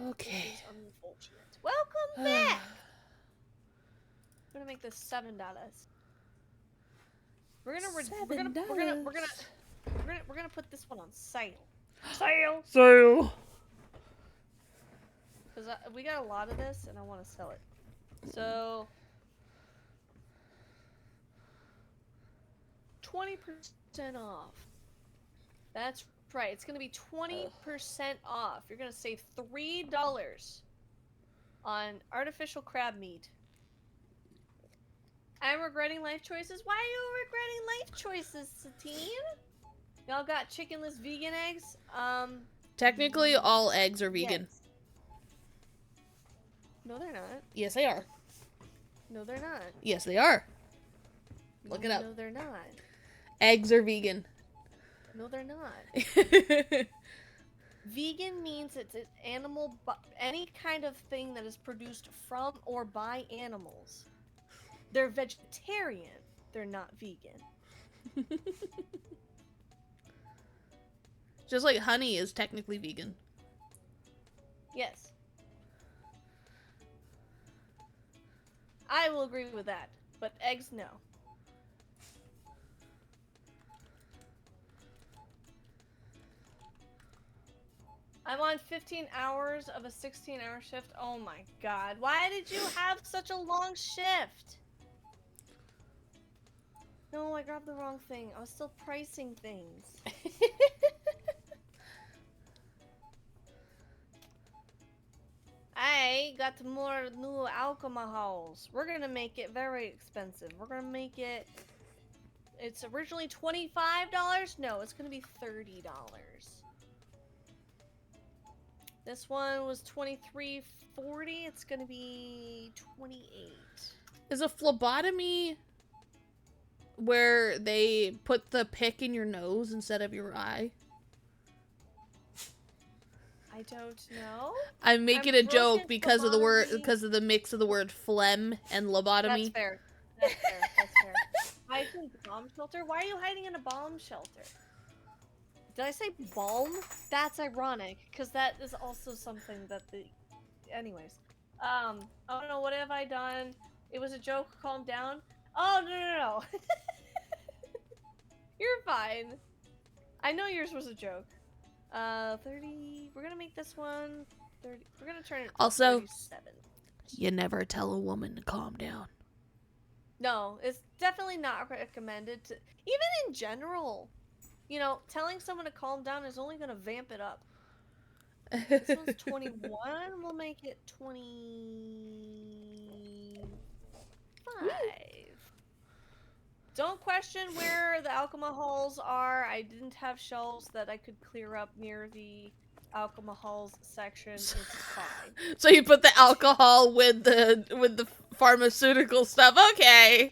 Okay. This is unfortunate. Welcome back. I'm gonna make this $7. We're gonna put this one on sale. Sale. So. Cause we got a lot of this, and I want to sell it. So 20% off. That's right. It's gonna be 20% off. You're gonna save $3. on artificial crab meat. I'm regretting life choices. Why are you regretting life choices, Satine? Y'all got chickenless vegan eggs? Technically, all eggs are vegan. Yes. No, they're not. Yes, they are. No, they're not. Yes, they are. Look it up. No, they're not. Eggs are vegan. No, they're not. Vegan means it's an animal, any kind of thing that is produced from or by animals. They're vegetarian. They're not vegan. Just like honey is technically vegan. Yes. I will agree with that. But eggs, no. I'm on 15 hours of a 16-hour shift. Oh my god. Why did you have such a long shift? No, I grabbed the wrong thing. I was still pricing things. I got more new alcohols. We're gonna make it very expensive. We're gonna make it... It's originally $25? No, it's gonna be $30. This one was $23.40. It's gonna be $28. Is a phlebotomy where they put the pick in your nose instead of your eye? I don't know. I'm making a joke because of the word, because of the mix of the word phlegm and lobotomy. That's fair. That's fair. That's fair. I think bomb shelter. Why are you hiding in a bomb shelter? Did I say balm? That's ironic, because that is also something that the... Anyways. Oh no, what have I done? It was a joke, calm down. Oh, no. You're fine. I know yours was a joke. 30... We're gonna make this one 30... We're gonna turn it to Also, 37. You never tell a woman to calm down. No, it's definitely not recommended to... Even in general. You know, telling someone to calm down is only going to vamp it up. This one's 21. We'll make it 25. Don't question where the alcohols are. I didn't have shelves that I could clear up near the alcohols section. It's fine. So you put the alcohol with the pharmaceutical stuff. Okay.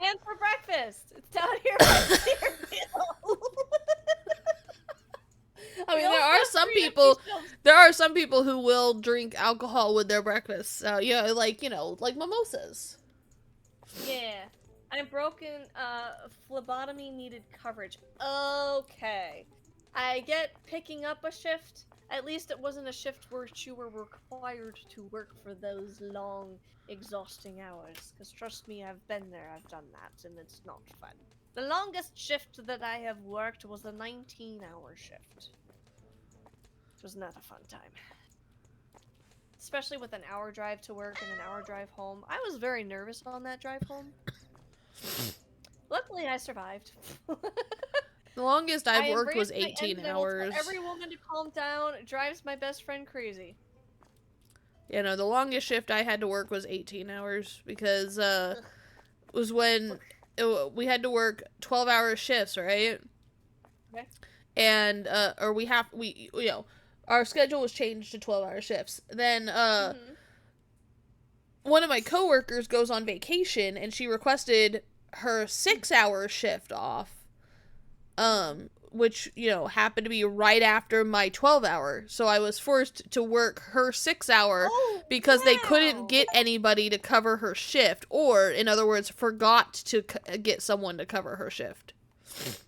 And for breakfast. It's down here by the cereal. I mean, there are some people who will drink alcohol with their breakfast. So, like mimosas. Yeah. I'm broken. Phlebotomy needed coverage. Okay. I get picking up a shift. At least it wasn't a shift where you were required to work for those long, exhausting hours. Because trust me, I've been there, I've done that, and it's not fun. The longest shift that I have worked was a 19-hour shift. It was not a fun time. Especially with an hour drive to work and an hour drive home. I was very nervous on that drive home. Luckily, I survived. The longest I've worked was 18 hours. Every woman to calm down. It drives my best friend crazy. Yeah, no, the longest shift I had to work was 18 hours because it was when we had to work 12-hour shifts, right? Okay. And our schedule was changed to 12-hour shifts. Then one of my coworkers goes on vacation and she requested her 6-hour shift off. Which, happened to be right after my 12-hour. So I was forced to work her 6-hour because they couldn't get anybody to cover her shift, or, in other words, forgot to get someone to cover her shift.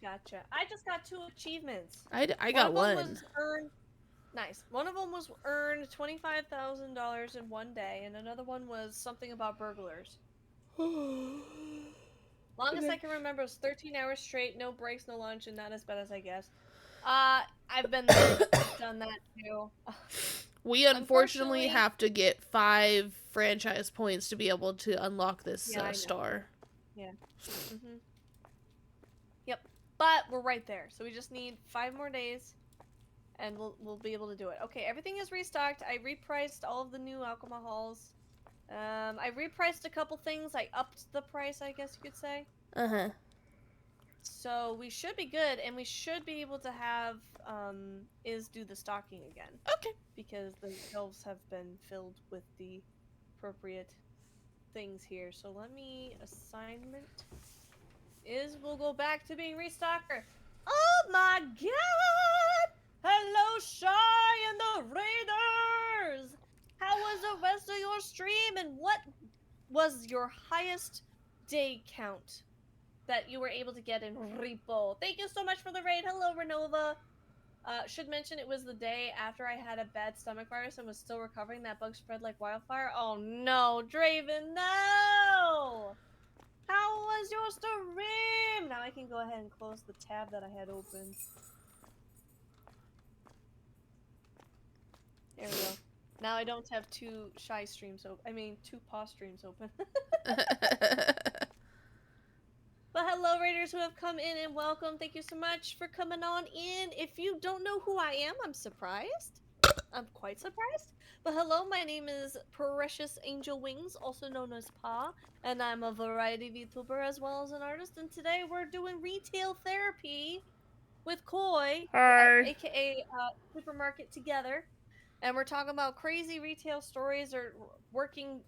Gotcha. I just got 2 achievements. I got one. Was earned... Nice. One of them was earned $25,000 in one day, and another one was something about burglars. Longest I can remember was 13 hours straight, no breaks, no lunch, and not as bad as I guess. I've been there, done that too. We unfortunately have to get 5 franchise points to be able to unlock this star. Yeah. Yep. But we're right there, so we just need 5 more days. and we'll be able to do it. Okay, everything is restocked. I repriced all of the new alcohols. I repriced a couple things. I upped the price, I guess you could say. Uh-huh. So we should be good, and we should be able to have Is do the stocking again. Okay. Because the shelves have been filled with the appropriate things here. So let me assignment Is will go back to being restocker. Oh my god! Hello, Shy and the Raiders! How was the rest of your stream, and what was your highest day count that you were able to get in Repo? Thank you so much for the raid. Hello, Renova. Should mention it was the day after I had a bad stomach virus and was still recovering. That bug spread like wildfire. Oh no, Draven, no! How was your stream? Now I can go ahead and close the tab that I had open. There we go. Now I don't have two Shy streams open. I mean, two Paw streams open. But hello, Raiders who have come in, and welcome. Thank you so much for coming on in. If you don't know who I am, I'm surprised. I'm quite surprised. But hello, my name is Precious Angel Wings, also known as Paw, and I'm a variety VTuber as well as an artist. And today we're doing retail therapy with Koi, aka Supermarket Together. And we're talking about crazy retail stories or working,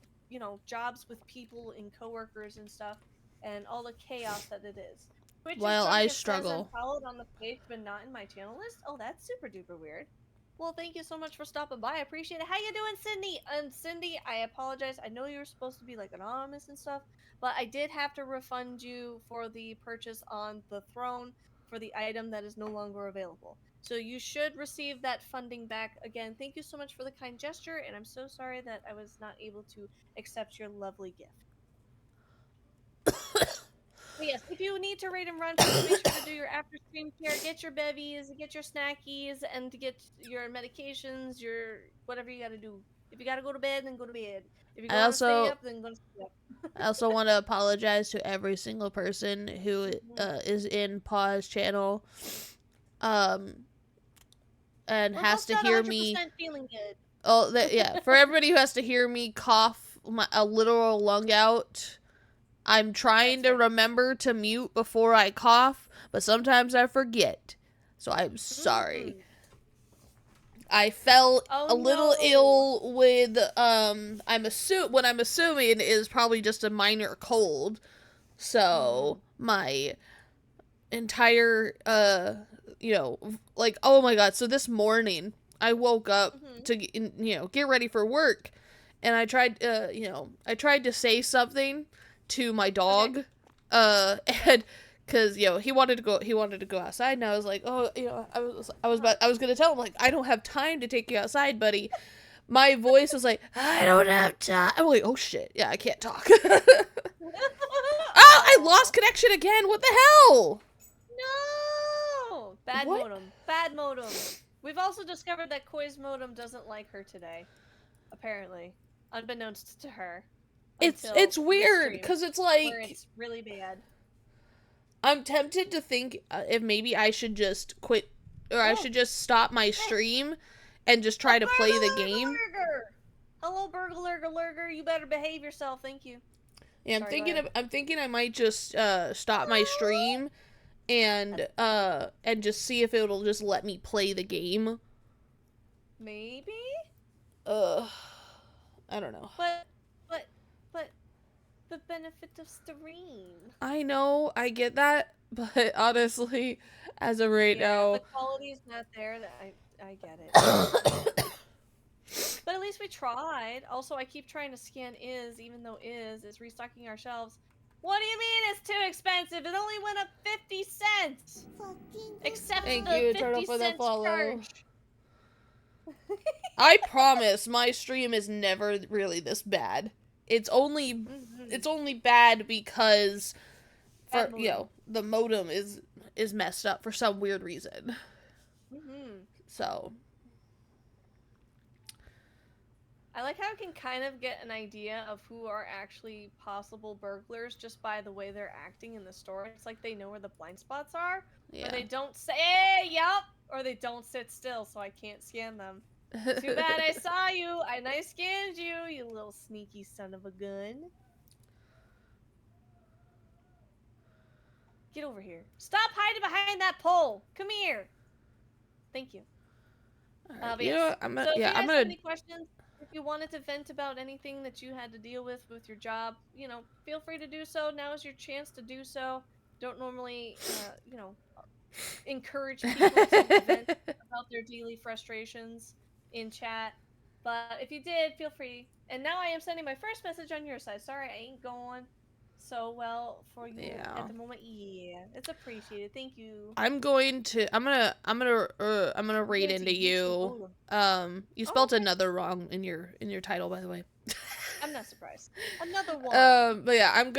jobs with people and coworkers and stuff, and all the chaos that it is. Twitch is While showing I it says I'm struggle. followed on the page, but not in my channel list. Oh, that's super duper weird. Well, thank you so much for stopping by. I appreciate it. How you doing, Cindy? And Cindy, I apologize. I know you were supposed to be like anonymous and stuff, but I did have to refund you for the purchase on the throne for the item that is no longer available. So you should receive that funding back. Again, thank you so much for the kind gesture, and I'm so sorry that I was not able to accept your lovely gift. But yes, if you need to raid and run, please make sure to do your after stream care, get your bevies, get your snackies, and to get your medications, your whatever you gotta do. If you gotta go to bed, then go to bed. If you I want to stay also up, then go to stay up. I also want to apologize to every single person who Mhm. is in Paw's channel, um, and We're has both to not hear me. 100% feeling good. Oh, yeah. For everybody who has to hear me cough a literal lung out, I'm trying That's to fair. remember to mute before I cough, but sometimes I forget. So I'm sorry. I felt Oh a little no. ill with what I'm assuming is probably just a minor cold. So my entire like, oh my god, so this morning I woke up to get ready for work, and I tried to say something to my dog, and because he wanted to go outside, and I was like, oh, I was gonna tell him, like, I don't have time to take you outside, buddy. My voice was like, I don't have time. I'm like, oh shit, yeah, I can't talk. Oh, I lost connection again. What the hell? No! Bad What? modem. Bad modem. We've also discovered that Koi's modem doesn't like her today. Apparently. Unbeknownst to her. Until It's this weird stream. because it's Where like it's really bad. I'm tempted to think if maybe I should just quit, or I should just stop my stream and just try to play the game. Hello, Burglar, you better behave yourself, thank you. Yeah, Sorry, I'm thinking I might just stop my stream and just see if it'll just let me play the game. Maybe? I don't know. But the benefit of stream. I know, I get that, but honestly, as of right Yeah, if now, the quality's not there, I get it. But at least we tried. Also, I keep trying to scan even though is restocking our shelves. What do you mean it's too expensive? It only went up 50 cents! Except thank the you, Turtle, 50 for the cents follow. charge. I promise my stream is never really this bad. It's only bad because the modem is messed up for some weird reason. So I like how I can kind of get an idea of who are actually possible burglars just by the way they're acting in the store. It's like they know where the blind spots are, or Yeah. they don't say, hey, yup, or they don't sit still, so I can't scan them. Too bad I saw you, and I scanned you, you little sneaky son of a gun. Get over here. Stop hiding behind that pole. Come here. Thank you. All right. But yes. I'm So gonna. if Yeah. you I'm guys have gonna. any questions, if you wanted to vent about anything that you had to deal with your job, feel free to do so. Now is your chance to do so. Don't normally, encourage people to vent about their daily frustrations in chat. But if you did, feel free. And now I am sending my first message on your side. Sorry, I ain't going so well for you Yeah. at the moment. Yeah, it's appreciated. Thank you. I'm going to. I'm gonna I'm raid going to into YouTube you. Modem. You Oh, spelled okay. another wrong in your title, by the way. I'm not surprised. Another one. But yeah, I'm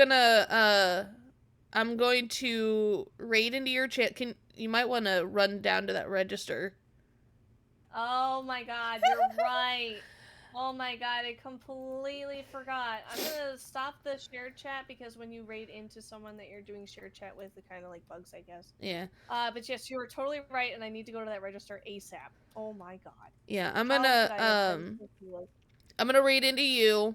going to raid into your chat. You might want to run down to that register. Oh my god, you're right. Oh my god, I completely forgot. I'm gonna stop the shared chat because when you raid into someone that you're doing shared chat with, it kind of like bugs, I guess. Yeah. But yes, you were totally right, and I need to go to that register ASAP. Oh my god. Yeah, How could I have been so foolish? I'm gonna raid into you.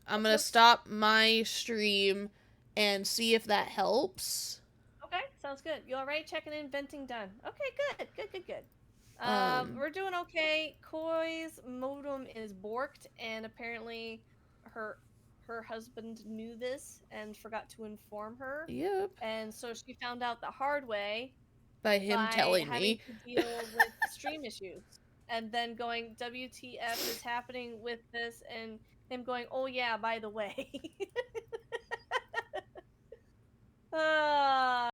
I'm Oops, gonna oops. stop my stream and see if that helps. Okay, sounds good. You alright? Checking in, venting done. Okay, good, good, good, good. Um, We're doing okay. Koi's modem is borked, and apparently her her husband knew this and forgot to inform her. yep. And so she found out the hard way By him by telling having me. to deal with stream issues. And then going, WTF is happening with this? And him going, oh yeah, by the way. Ah,